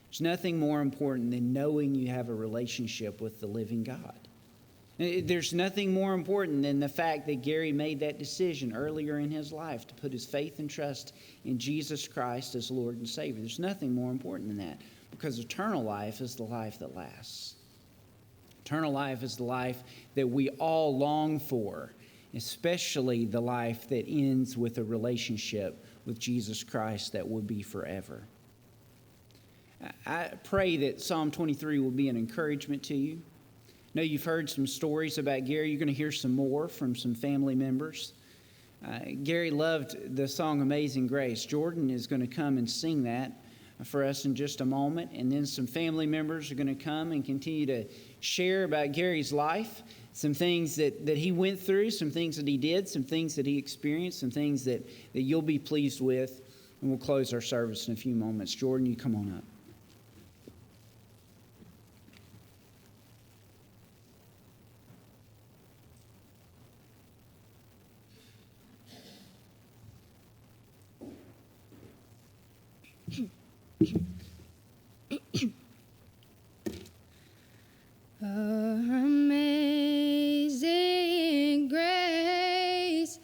There's nothing more important than knowing you have a relationship with the living God. There's nothing more important than the fact that Gary made that decision earlier in his life to put his faith and trust in Jesus Christ as Lord and Savior. There's nothing more important than that, because eternal life is the life that lasts. Eternal life is the life that we all long for, especially the life that ends with a relationship with Jesus Christ that will be forever. I pray that Psalm 23 will be an encouragement to you. I know you've heard some stories about Gary. You're going to hear some more from some family members. Gary loved the song Amazing Grace. Jordan is going to come and sing that for us in just a moment. And then some family members are going to come and continue to share about Gary's life, some things that he went through, some things that he did, some things that he experienced, some things that you'll be pleased with. And we'll close our service in a few moments. Jordan, you come on up. Amazing grace,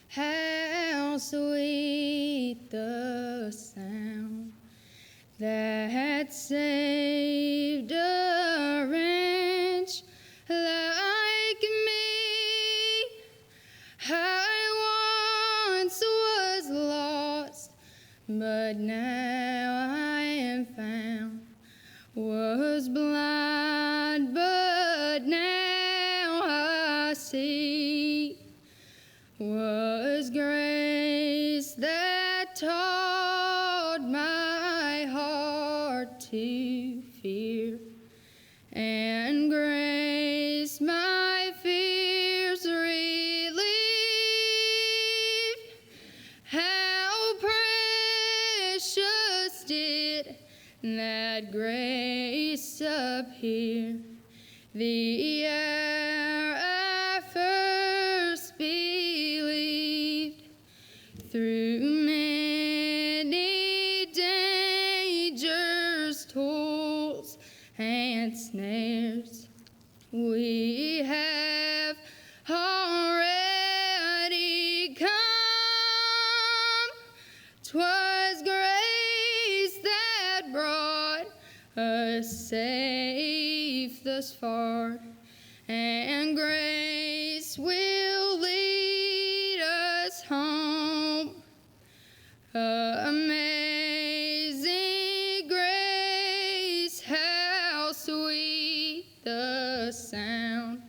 how sweet the sound that saved a wretch like me. I once was lost, but now I am found. Was blind, but now I see. Was grace that taught my heart to fear, and grace my fears relieved. How precious did that grace appear the hour I first believed. Through many dangers, toils, and snares, we have already come. 'Twas grace that brought us safe thus far, and grace will lead us home. Amazing grace, how sweet the sound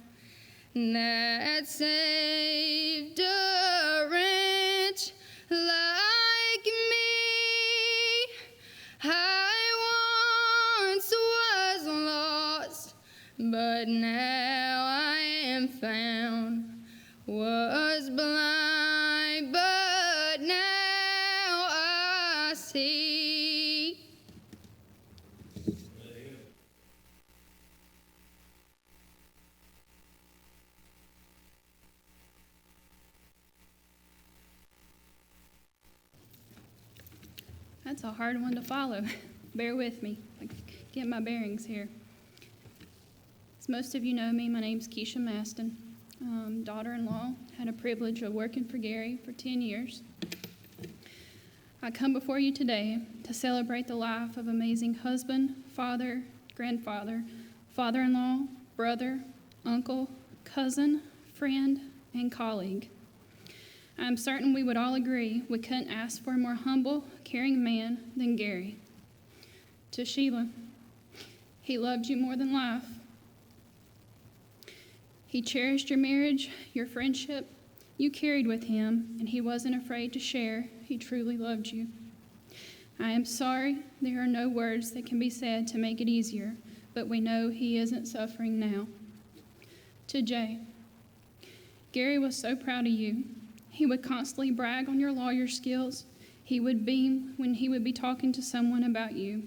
that saved a wretch like me. I once was lost, but now I am found. Was blind, but see. That's a hard one to follow. Bear with me. Get my bearings here. As most of you know me, my name's Keisha Maston. Daughter-in-law, had a privilege of working for Gary for 10 years. I come before you today to celebrate the life of amazing husband, father, grandfather, father-in-law, brother, uncle, cousin, friend, and colleague. I'm certain we would all agree we couldn't ask for a more humble, caring man than Gary. To Sheila, he loved you more than life. He cherished your marriage, your friendship. You carried with him, and he wasn't afraid to share. He truly loved you. I am sorry there are no words that can be said to make it easier, but we know he isn't suffering now. To Jay, Gary was so proud of you. He would constantly brag on your lawyer skills. He would beam when he would be talking to someone about you.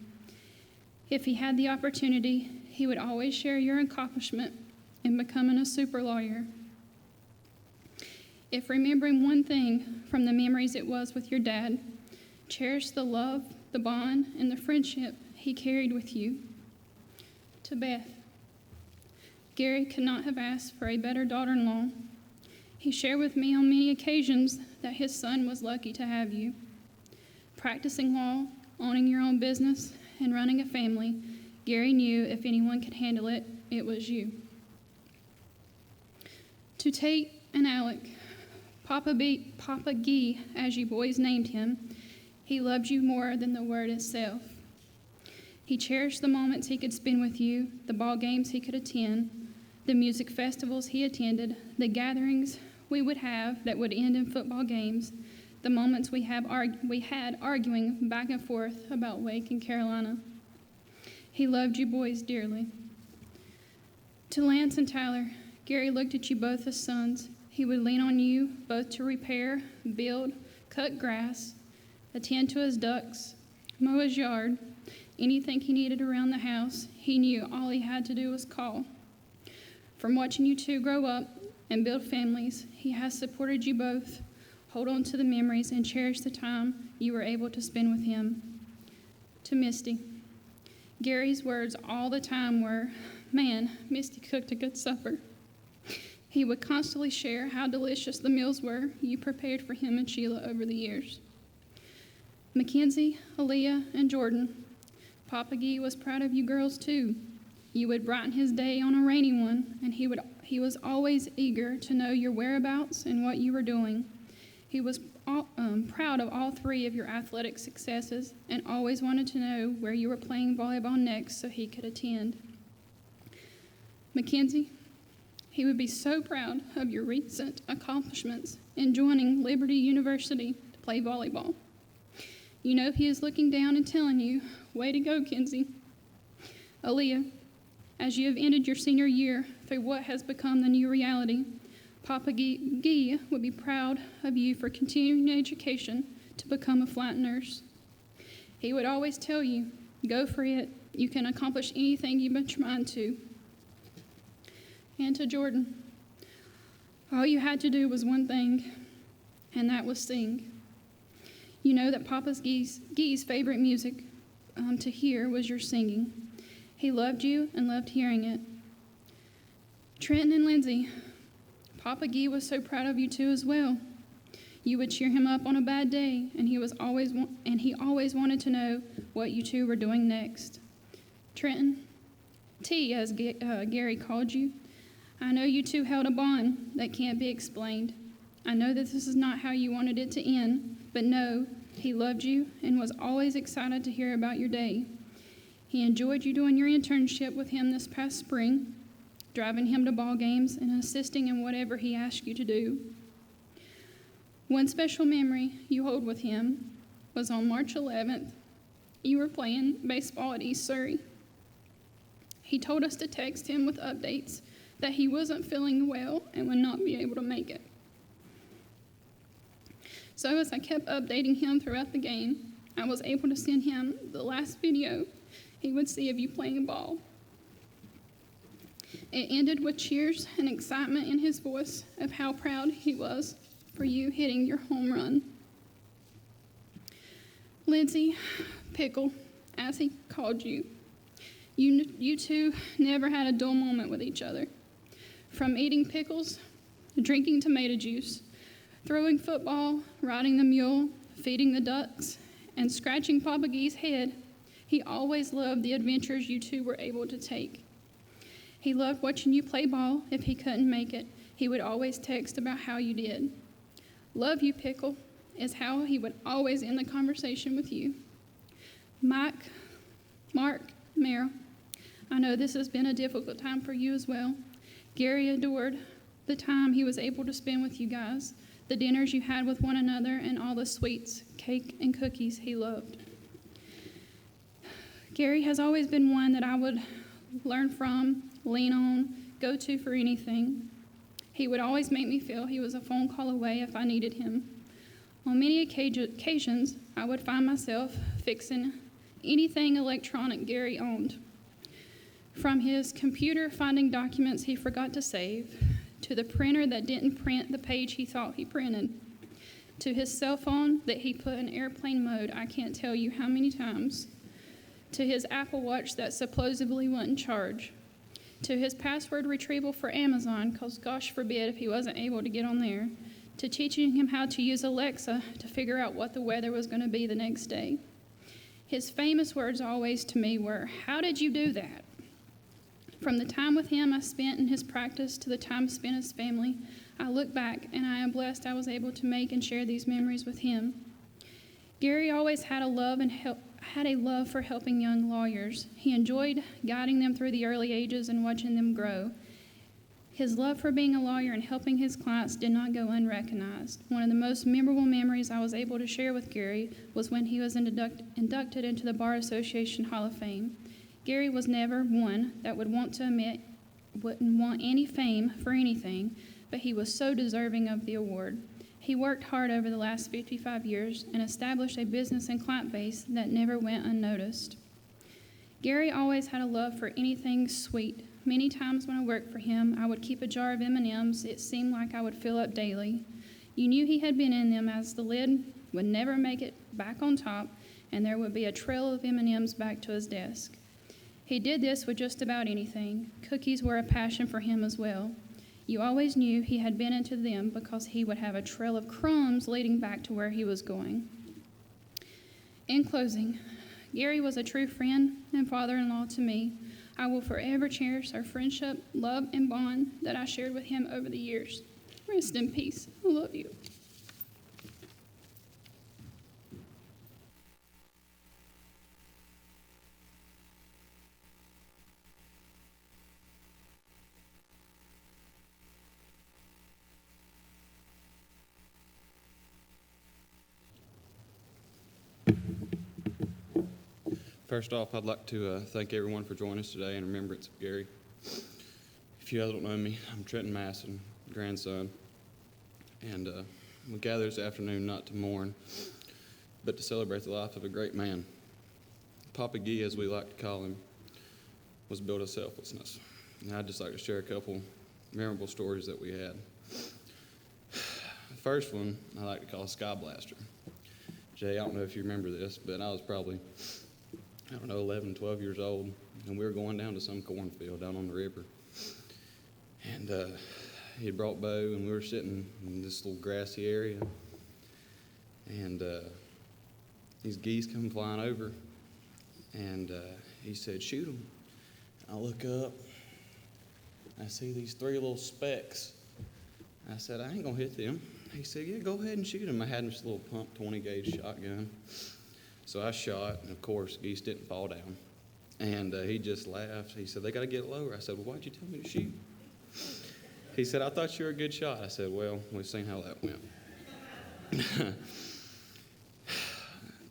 If he had the opportunity, he would always share your accomplishment in becoming a super lawyer. If remembering one thing from the memories it was with your dad, cherish the love, the bond, and the friendship he carried with you. To Beth, Gary could not have asked for a better daughter-in-law. He shared with me on many occasions that his son was lucky to have you. Practicing law, owning your own business, and running a family, Gary knew if anyone could handle it, it was you. To Tate and Alec, Papa Gee, as you boys named him, he loved you more than the word itself. He cherished the moments he could spend with you, the ball games he could attend, the music festivals he attended, the gatherings we would have that would end in football games, the moments we had arguing back and forth about Wake and Carolina. He loved you boys dearly. To Lance and Tyler, Gary looked at you both as sons. He would lean on you both to repair, build, cut grass, attend to his ducks, mow his yard, anything he needed around the house. He knew all he had to do was call. From watching you two grow up and build families, he has supported you both. Hold on to the memories and cherish the time you were able to spend with him. To Misty, Gary's words all the time were, "Man, Misty cooked a good supper." He would constantly share how delicious the meals were you prepared for him and Sheila over the years. Mackenzie, Aaliyah, and Jordan, Papa Gee was proud of you girls too. You would brighten his day on a rainy one, and he was always eager to know your whereabouts and what you were doing. He was proud of all three of your athletic successes and always wanted to know where you were playing volleyball next so he could attend. Mackenzie, he would be so proud of your recent accomplishments in joining Liberty University to play volleyball. You know he is looking down and telling you, "Way to go, Kenzie." Aaliyah, as you have ended your senior year through what has become the new reality, Papa Gee would be proud of you for continuing education to become a flight nurse. He would always tell you, "Go for it. You can accomplish anything you've been trying to." And to Jordan, all you had to do was one thing, and that was sing. You know that Papa Gee's favorite music to hear was your singing. He loved you and loved hearing it. Trenton and Lindsay, Papa Gee was so proud of you too as well. You would cheer him up on a bad day, and he always wanted to know what you two were doing next. Trenton, T, as Gary called you, I know you two held a bond that can't be explained. I know that this is not how you wanted it to end, but know he loved you and was always excited to hear about your day. He enjoyed you doing your internship with him this past spring, driving him to ball games and assisting in whatever he asked you to do. One special memory you hold with him was on March 11th. You were playing baseball at East Surrey. He told us to text him with updates that he wasn't feeling well and would not be able to make it. So as I kept updating him throughout the game, I was able to send him the last video he would see of you playing ball. It ended with cheers and excitement in his voice of how proud he was for you hitting your home run. Lindsay, Pickle, as he called you, you two never had a dull moment with each other. From eating pickles, drinking tomato juice, throwing football, riding the mule, feeding the ducks, and scratching Papa Gee's head, he always loved the adventures you two were able to take. He loved watching you play ball. If he couldn't make it, he would always text about how you did. Love you, Pickle, is how he would always end the conversation with you. Mark, Meryl, I know this has been a difficult time for you as well. Gary adored the time he was able to spend with you guys, the dinners you had with one another, and all the sweets, cake, and cookies he loved. Gary has always been one that I would learn from, lean on, go to for anything. He would always make me feel he was a phone call away if I needed him. On many occasions, I would find myself fixing anything electronic Gary owned. From his computer finding documents he forgot to save, to the printer that didn't print the page he thought he printed, to his cell phone that he put in airplane mode I can't tell you how many times, to his Apple Watch that supposedly wouldn't charge, to his password retrieval for Amazon, because gosh forbid if he wasn't able to get on there, to teaching him how to use Alexa to figure out what the weather was going to be the next day. His famous words always to me were, "How did you do that?" From the time with him I spent in his practice to the time spent as family, I look back and I am blessed I was able to make and share these memories with him. Gary always had a love for helping young lawyers. He enjoyed guiding them through the early ages and watching them grow. His love for being a lawyer and helping his clients did not go unrecognized. One of the most memorable memories I was able to share with Gary was when he was inducted into the Bar Association Hall of Fame. Gary was never one that wouldn't want any fame for anything, but he was so deserving of the award. He worked hard over the last 55 years and established a business and client base that never went unnoticed. Gary always had a love for anything sweet. Many times when I worked for him, I would keep a jar of M&Ms. It seemed like I would fill up daily. You knew he had been in them, as the lid would never make it back on top, and there would be a trail of M&Ms back to his desk. He did this with just about anything. Cookies were a passion for him as well. You always knew he had been into them because he would have a trail of crumbs leading back to where he was going. In closing, Gary was a true friend and father-in-law to me. I will forever cherish our friendship, love, and bond that I shared with him over the years. Rest in peace. I love you. First off, I'd like to thank everyone for joining us today in remembrance of Gary. If you guys don't know me, I'm Trenton Masson, grandson, and we gather this afternoon not to mourn, but to celebrate the life of a great man. Papa Gee, as we like to call him, was built of selflessness. And I'd just like to share a couple memorable stories that we had. The first one I like to call Sky Blaster. Jay, I don't know if you remember this, but I was probably 11, 12 years old, and we were going down to some cornfield down on the river. And he had brought Bo, and we were sitting in this little grassy area, and these geese come flying over, and he said, "Shoot them." I look up, I see these three little specks. I said, "I ain't gonna hit them." He said, "Yeah, go ahead and shoot them." I had this little pump 20 gauge shotgun. So I shot, and of course, geese didn't fall down. And he just laughed. He said, "They got to get lower." I said, "Well, why'd you tell me to shoot?" He said, "I thought you were a good shot." I said, "Well, we've seen how that went."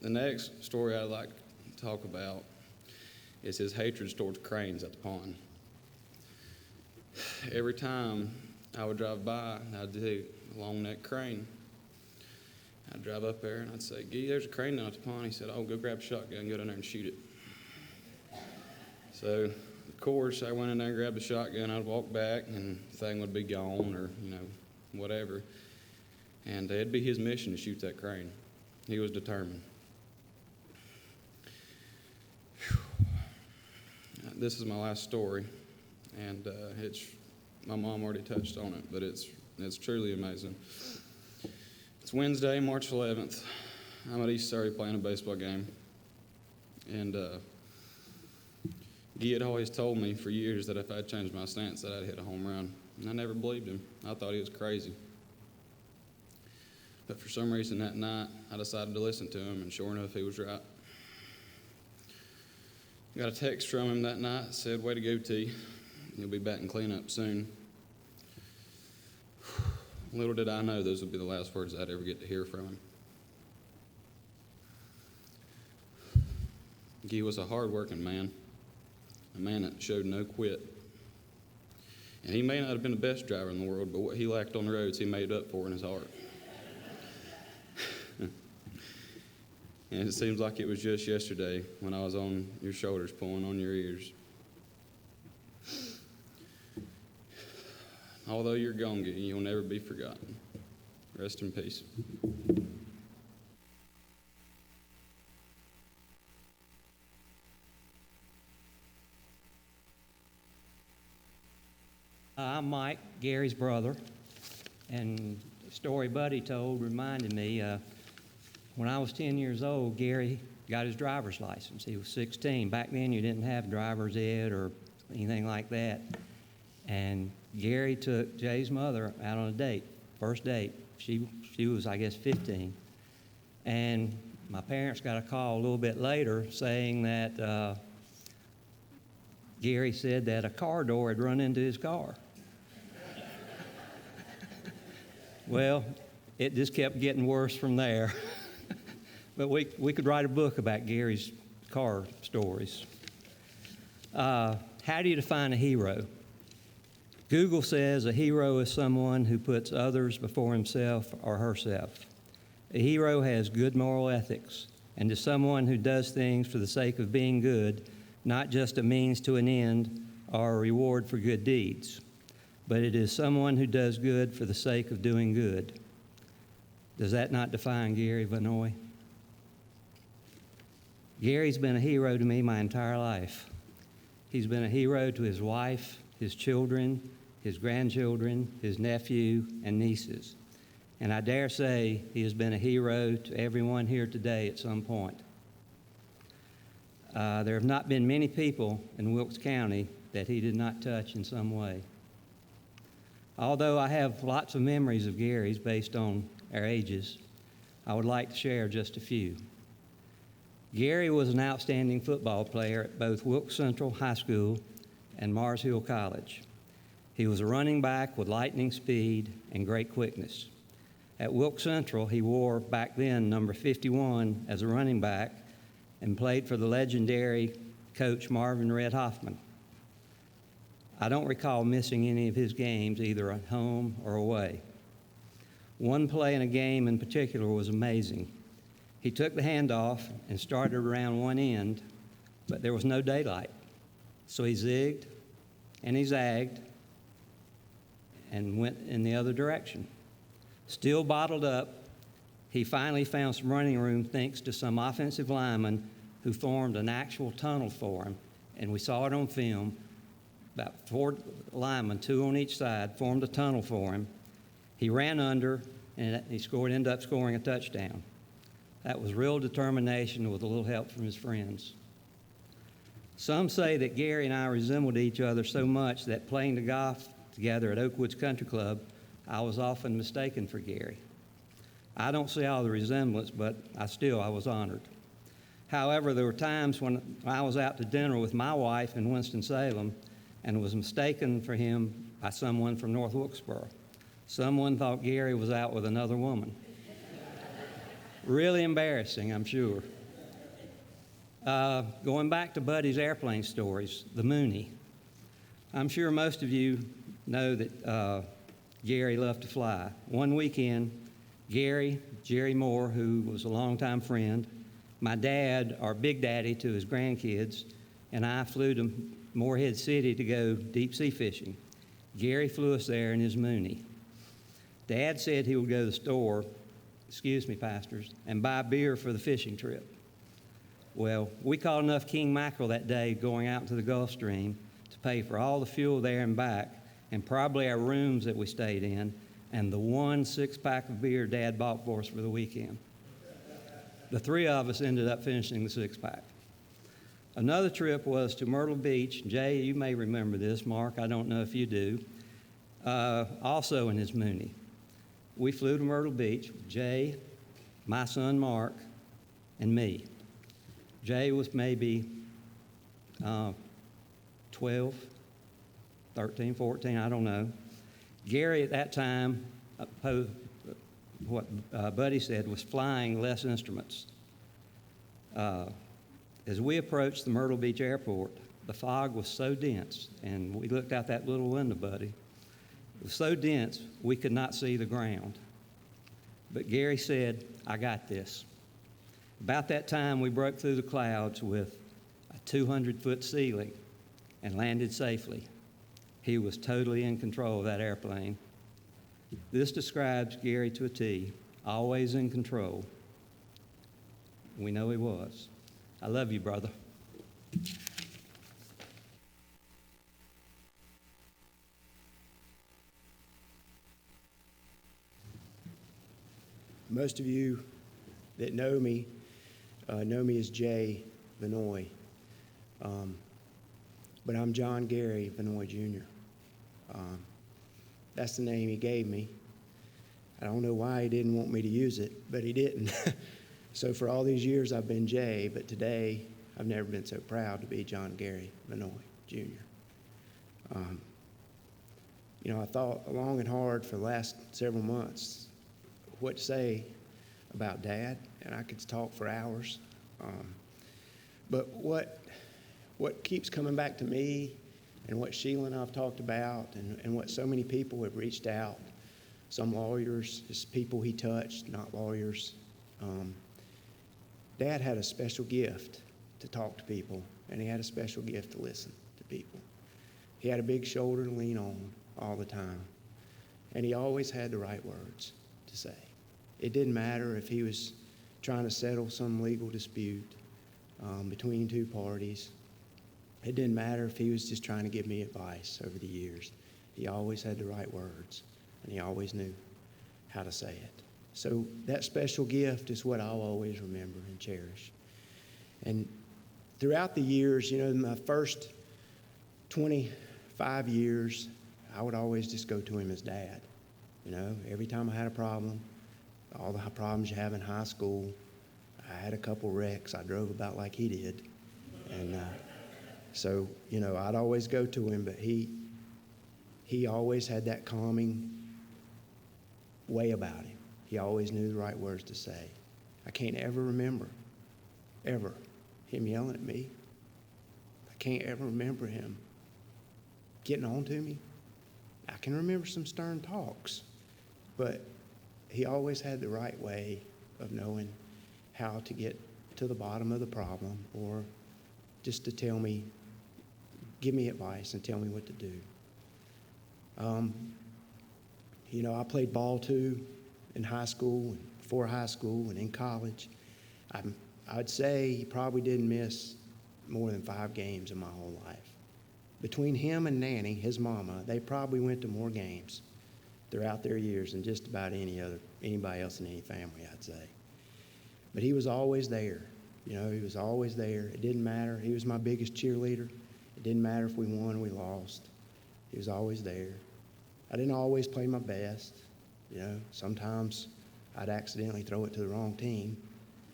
The next story I'd like to talk about is his hatred towards cranes at the pond. Every time I would drive by, I'd dig a long neck crane. I'd drive up there and I'd say, "Gee, there's a crane down at the pond." He said, "Oh, go grab a shotgun, go down there and shoot it." So, of course, I went in there and grabbed the shotgun. I'd walk back and the thing would be gone or, whatever. And it'd be his mission to shoot that crane. He was determined. This is my last story, and my mom already touched on it, but it's truly amazing. It's Wednesday, March 11th. I'm at East Surrey playing a baseball game, and Guy had always told me for years that if I'd changed my stance that I'd hit a home run, and I never believed him. I thought he was crazy. But for some reason that night, I decided to listen to him, and sure enough, he was right. Got a text from him that night that said, "Way to go, T. You'll be back in cleanup soon." Little did I know those would be the last words I'd ever get to hear from him. Guy was a hard-working man, a man that showed no quit. And he may not have been the best driver in the world, but what he lacked on the roads, he made up for in his heart. And it seems like it was just yesterday when I was on your shoulders, pulling on your ears. Although you're gone, Guy, you'll never be forgotten. Rest in peace. I'm Mike, Gary's brother, and the story Buddy told reminded me when I was 10 years old, Gary got his driver's license. He was 16. Back then, you didn't have driver's ed or anything like that. And Gary took Jay's mother out on a date, first date. She was, I guess, 15. And my parents got a call a little bit later saying that Gary said that a car door had run into his car. Well, it just kept getting worse from there. But we could write a book about Gary's car stories. How do you define a hero? Google says a hero is someone who puts others before himself or herself. A hero has good moral ethics and is someone who does things for the sake of being good, not just a means to an end or a reward for good deeds, but it is someone who does good for the sake of doing good. Does that not define Gary Vannoy? Gary's been a hero to me my entire life. He's been a hero to his wife, his children, his grandchildren, his nephew, and nieces. And I dare say he has been a hero to everyone here today at some point. There have not been many people in Wilkes County that he did not touch in some way. Although I have lots of memories of Gary's based on our ages, I would like to share just a few. Gary was an outstanding football player at both Wilkes Central High School and Mars Hill College. He was a running back with lightning speed and great quickness. At Wilkes Central, he wore back then number 51 as a running back and played for the legendary coach Marvin Red Hoffman. I don't recall missing any of his games, either at home or away. One play in a game in particular was amazing. He took the handoff and started around one end, but there was no daylight. So he zigged and he zagged and went in the other direction. Still bottled up, he finally found some running room thanks to some offensive lineman who formed an actual tunnel for him, and we saw it on film. About 4 linemen, 2 on each side, formed a tunnel for him. He ran under, and he ended up scoring a touchdown. That was real determination with a little help from his friends. Some say that Gary and I resembled each other so much that playing the golf together at Oakwoods Country Club, I was often mistaken for Gary. I don't see all the resemblance, but I was honored. However, there were times when I was out to dinner with my wife in Winston-Salem and was mistaken for him by someone from North Wilkesboro. Someone thought Gary was out with another woman. Really embarrassing, I'm sure. Going back to Buddy's airplane stories, the Mooney. I'm sure most of you know that Gary loved to fly. One weekend, Jerry Moore, who was a longtime friend, my dad, our big daddy, to his grandkids, and I flew to Morehead City to go deep sea fishing. Gary flew us there in his Mooney. Dad said he would go to the store, excuse me, pastors, and buy beer for the fishing trip. Well, we caught enough king mackerel that day going out into the Gulf Stream to pay for all the fuel there and back, and probably our rooms that we stayed in, and the 1 6-pack of beer Dad bought for us for the weekend. The three of us ended up finishing the 6-pack. Another trip was to Myrtle Beach. Jay, you may remember this. Mark, I don't know if you do. Also in his Mooney. We flew to Myrtle Beach with Jay, my son Mark, and me. Jay was maybe 12, 13, 14, I don't know. Gary at that time, what Buddy said, was flying less instruments. As we approached the Myrtle Beach airport, the fog was so dense, and we looked out that little window, Buddy. It was so dense, we could not see the ground. But Gary said, "I got this." About that time, we broke through the clouds with a 200-foot ceiling and landed safely. He was totally in control of that airplane. This describes Gary to a T, always in control. We know he was. I love you, brother. Most of you that know me as Jay Vannoy, but I'm John Gary Vannoy Jr. That's the name he gave me. I don't know why he didn't want me to use it, but he didn't. So for all these years I've been Jay, but today I've never been so proud to be John Gary Vannoy Jr. I thought long and hard for the last several months what to say about Dad, and I could talk for hours. But what keeps coming back to me, and what Sheila and I have talked about, and what so many people have reached out, some lawyers, just people he touched, not lawyers. Dad had a special gift to talk to people, and he had a special gift to listen to people. He had a big shoulder to lean on all the time, and he always had the right words to say. It didn't matter if he was trying to settle some legal dispute between two parties. It didn't matter if he was just trying to give me advice over the years. He always had the right words, and he always knew how to say it. So that special gift is what I'll always remember and cherish. And throughout the years, in my first 25 years, I would always just go to him as Dad. Every time I had a problem, all the problems you have in high school, I had a couple wrecks. I drove about like he did. And so, I'd always go to him, but he always had that calming way about him. He always knew the right words to say. I can't ever remember, ever, him yelling at me. I can't ever remember him getting on to me. I can remember some stern talks, but he always had the right way of knowing how to get to the bottom of the problem, or just to tell me, give me advice and tell me what to do. I played ball too in high school, and before high school, and in college. I'd say he probably didn't miss more than 5 games in my whole life. Between him and Nanny, his mama, they probably went to more games throughout their years than just about anybody else in any family, I'd say. But he was always there. He was always there. It didn't matter. He was my biggest cheerleader. It didn't matter if we won or we lost. He was always there. I didn't always play my best. Sometimes I'd accidentally throw it to the wrong team,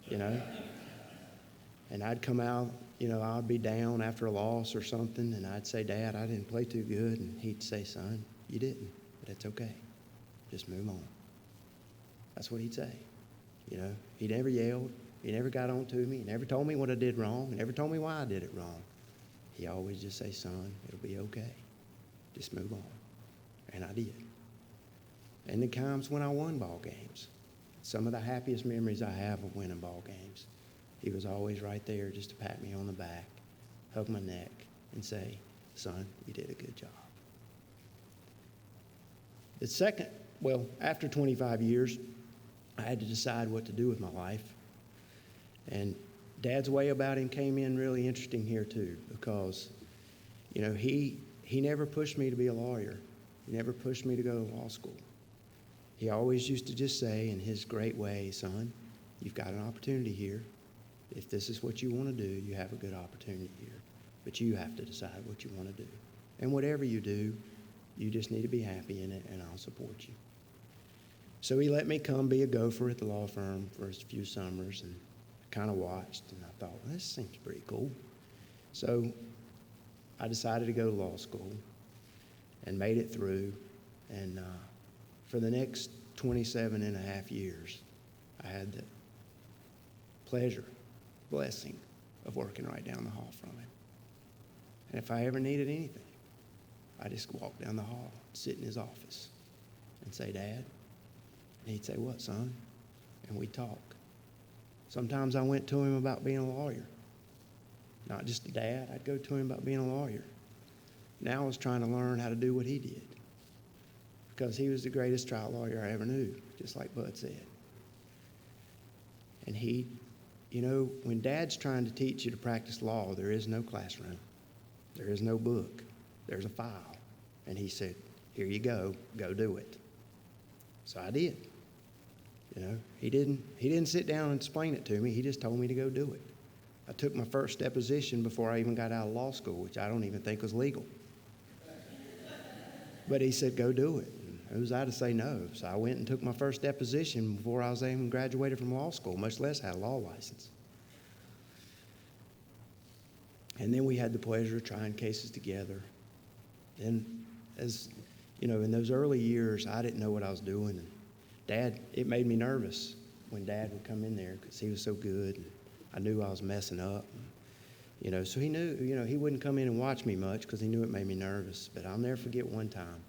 And I'd come out, I'd be down after a loss or something, and I'd say, "Dad, I didn't play too good." And he'd say, "Son, you didn't, but it's okay. Just move on." That's what he'd say. He never yelled. He never got on to me. He never told me what I did wrong. He never told me why I did it wrong. He always just say, "Son, it'll be okay. Just move on." And I did. And the times when I won ball games, some of the happiest memories I have of winning ball games. He was always right there just to pat me on the back, hug my neck, and say, son, you did a good job. The second, well, after 25 years, I had to decide what to do with my life. And Dad's way about him came in really interesting here too, because, you know, he never pushed me to be a lawyer. He never pushed me to go to law school. He always used to just say in his great way, son, you've got an opportunity here. If this is what you want to do, you have a good opportunity here. But you have to decide what you want to do. And whatever you do, you just need to be happy in it, and I'll support you. So he let me come be a gopher at the law firm for a few summers, and kind of watched, and I thought, well, this seems pretty cool. So I decided to go to law school and made it through. And for the next 27 and a half years, I had the pleasure, blessing of working right down the hall from him. And if I ever needed anything, I just walk down the hall, sit in his office, and say, Dad. And he'd say, what, son? And we'd talk. Sometimes I went to him about being a lawyer. Not just a dad, I'd go to him about being a lawyer. Now I was trying to learn how to do what he did, because he was the greatest trial lawyer I ever knew, just like Bud said. And he, you know, when Dad's trying to teach you to practice law, there is no classroom. There is no book. There's a file. And he said, here you go do it. So I did. You know, he didn't sit down and explain it to me. He just told me to go do it. I took my first deposition before I even got out of law school, which I don't even think was legal. But he said, go do it. And who was I to say no? So I went and took my first deposition before I was even graduated from law school, much less had a law license. And then we had the pleasure of trying cases together. And as you know, in those early years, I didn't know what I was doing. And Dad, it made me nervous when Dad would come in there because he was so good. And I knew I was messing up. And, you know, so he knew, you know, he wouldn't come in and watch me much because he knew it made me nervous. But I'll never forget one time.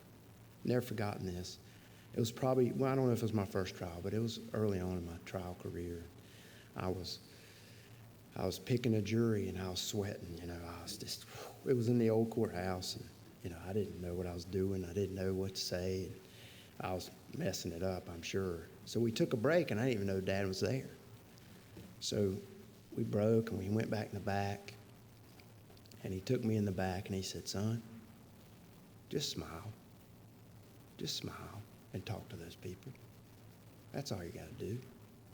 Never forgotten this. It was probably, well, I don't know if it was my first trial, but it was early on in my trial career. I was picking a jury and I was sweating, you know. It was in the old courthouse, and, you know, I didn't know what I was doing. I didn't know what to say. And I was messing it up, I'm sure. So we took a break, and I didn't even know Dad was there. So we broke, and we went back in the back, and he took me in the back, and he said, son, just smile. Just smile and talk to those people. That's all you got to do.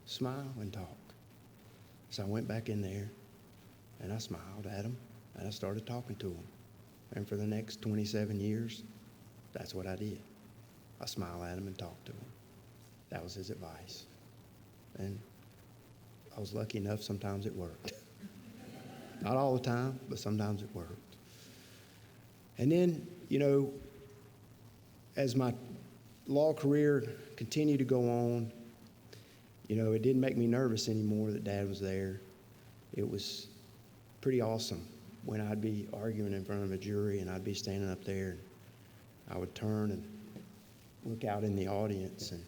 Smile and talk. So I went back in there, and I smiled at him, and I started talking to him. And for the next 27 years, that's what I did. I smiled at him and talked to him. That was his advice. And I was lucky enough, sometimes it worked. Not all the time, but sometimes it worked. And then, you know, as my law career continued to go on, you know, it didn't make me nervous anymore that Dad was there. It was pretty awesome when I'd be arguing in front of a jury and I'd be standing up there and I would turn and look out in the audience and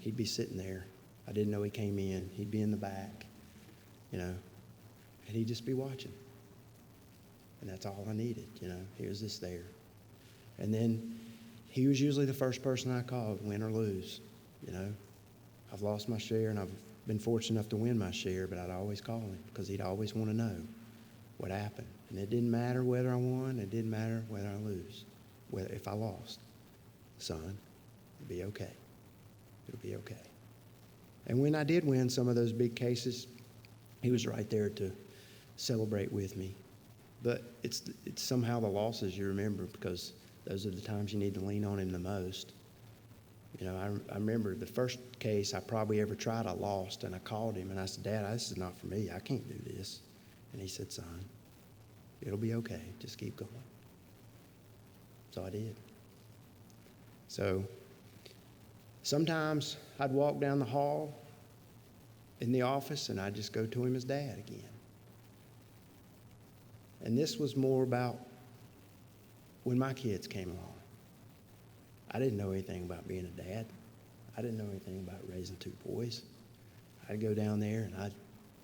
he'd be sitting there. I didn't know he came in. He'd be in the back, you know, and he'd just be watching. And that's all I needed, you know. He was just there. And then he was usually the first person I called, win or lose, you know. I've lost my share, and I've been fortunate enough to win my share, but I'd always call him because he'd always want to know what happened. And it didn't matter whether I won. It didn't matter whether I lose. If I lost, son, it'll be okay. It'll be okay. And when I did win some of those big cases, he was right there to celebrate with me. But it's somehow the losses you remember because those are the times you need to lean on him the most. You know, I remember the first case I probably ever tried, I lost, and I called him, and I said, Dad, this is not for me. I can't do this. And he said, son, it'll be okay. Just keep going. So I did. So sometimes I'd walk down the hall in the office, and I'd just go to him as Dad again. And this was more about when my kids came along. I didn't know anything about being a dad. I didn't know anything about raising two boys. I'd go down there and I'd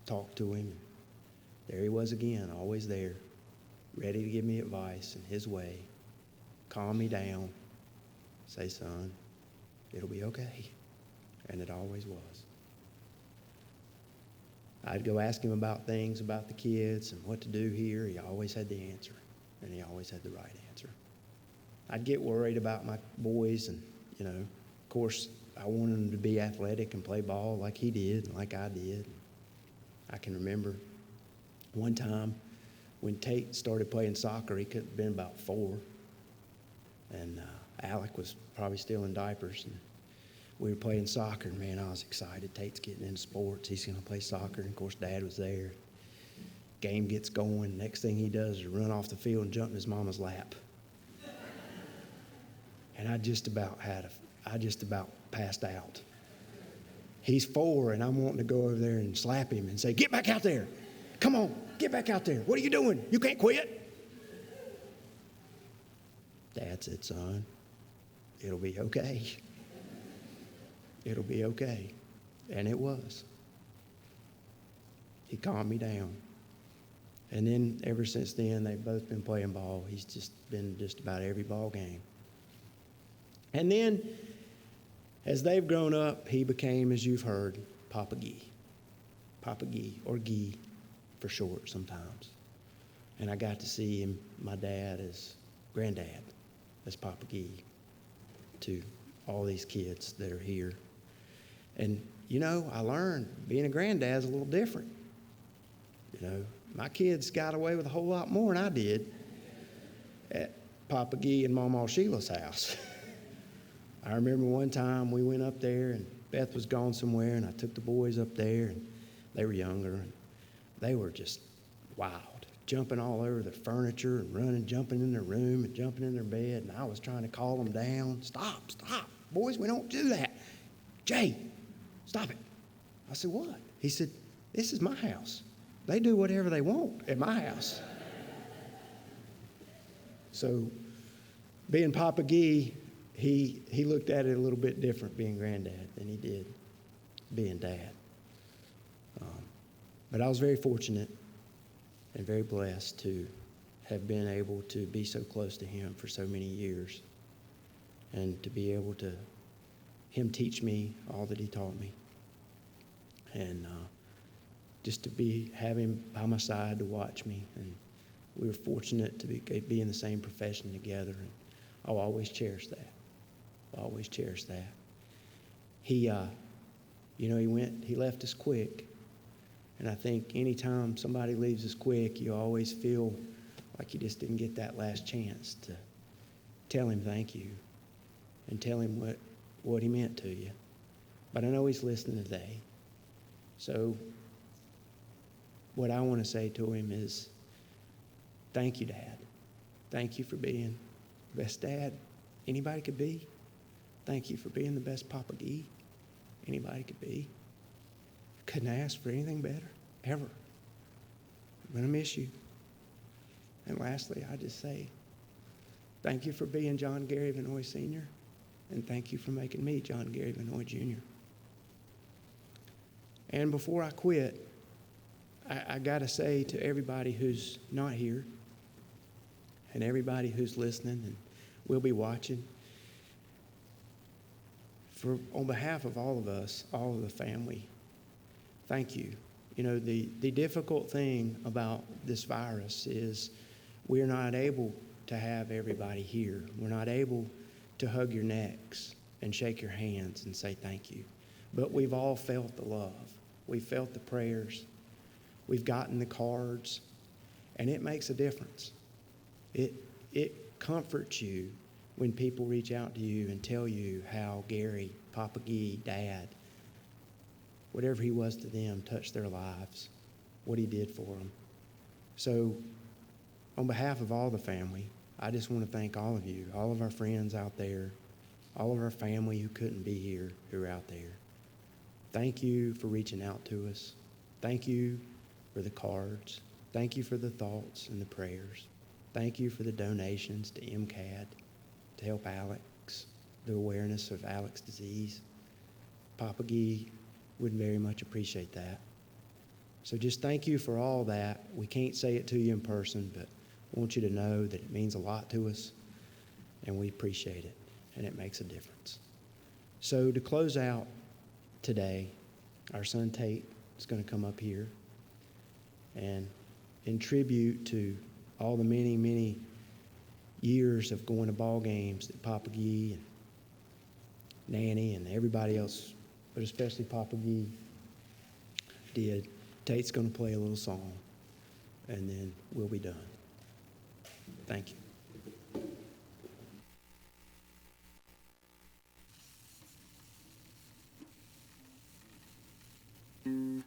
talk to him. And there he was again, always there, ready to give me advice in his way, calm me down, say, son, it'll be okay. And it always was. I'd go ask him about things about the kids and what to do here. He always had the answer, and he always had the right answer. I'd get worried about my boys, and, of course, I wanted them to be athletic and play ball like he did and like I did. I can remember one time when Tate started playing soccer, he could have been about 4, and Alec was probably still in diapers. And we were playing soccer, and man, I was excited. Tate's getting into sports. He's going to play soccer, and of course, Dad was there. Game gets going. Next thing he does is run off the field and jump in his mama's lap. And I just about passed out. He's 4, and I'm wanting to go over there and slap him and say, get back out there. Come on, get back out there. What are you doing? You can't quit. Dad said, son, it'll be okay. It'll be okay. And it was. He calmed me down. And then ever since then, they've both been playing ball. He's just been just about every ball game. And then, as they've grown up, he became, as you've heard, Papa Gee. Papa Gee, or Gee for short sometimes. And I got to see him, my dad, as granddad, as Papa Gee, to all these kids that are here. And, I learned being a granddad's a little different. My kids got away with a whole lot more than I did at Papa Gee and Mama Sheila's house. I remember one time we went up there, and Beth was gone somewhere, and I took the boys up there, and they were younger, and they were just wild, jumping all over the furniture and running, jumping in their room and jumping in their bed, and I was trying to call them down. Stop, boys, we don't do that. Jay, stop it. I said, what? He said, this is my house. They do whatever they want at my house. So being Papa Gee, he looked at it a little bit different being granddad than he did being dad. But I was very fortunate and very blessed to have been able to be so close to him for so many years, and to be able to him teach me all that he taught me, and just to have him by my side to watch me. And we were fortunate to be in the same profession together, and I'll always cherish that. I'll always cherish that. He left us quick, and I think anytime somebody leaves us quick, you always feel like you just didn't get that last chance to tell him thank you and tell him what he meant to you. But I know he's listening today. So what I want to say to him is, thank you, Dad. Thank you for being the best dad anybody could be. Thank you for being the best Papa Gee anybody could be. Couldn't ask for anything better, ever. I'm going to miss you. And lastly, I just say, thank you for being John Gary Vannoy Sr., and thank you for making me John Gary Vannoy Jr. And before I quit, I got to say to everybody who's not here, and everybody who's listening and will be watching, on behalf of all of us, all of the family, thank you. The difficult thing about this virus is we're not able to have everybody here. We're not able to hug your necks and shake your hands and say thank you. But we've all felt the love. We've felt the prayers. We've gotten the cards. And it makes a difference. It comforts you when people reach out to you and tell you how Gary, Papa Gee, Dad, whatever he was to them, touched their lives, what he did for them. So on behalf of all the family, I just want to thank all of you, all of our friends out there, all of our family who couldn't be here, who are out there. Thank you for reaching out to us. Thank you for the cards. Thank you for the thoughts and the prayers. Thank you for the donations to MCAD to help Alex, the awareness of Alex's disease. Papa Gee would very much appreciate that. So just thank you for all that. We can't say it to you in person, but I want you to know that it means a lot to us, and we appreciate it, and it makes a difference. So to close out today, our son Tate is going to come up here, and in tribute to all the many, many years of going to ball games that Papa Gee and Nanny and everybody else, but especially Papa Gee, did, Tate's going to play a little song, and then we'll be done. Thank you.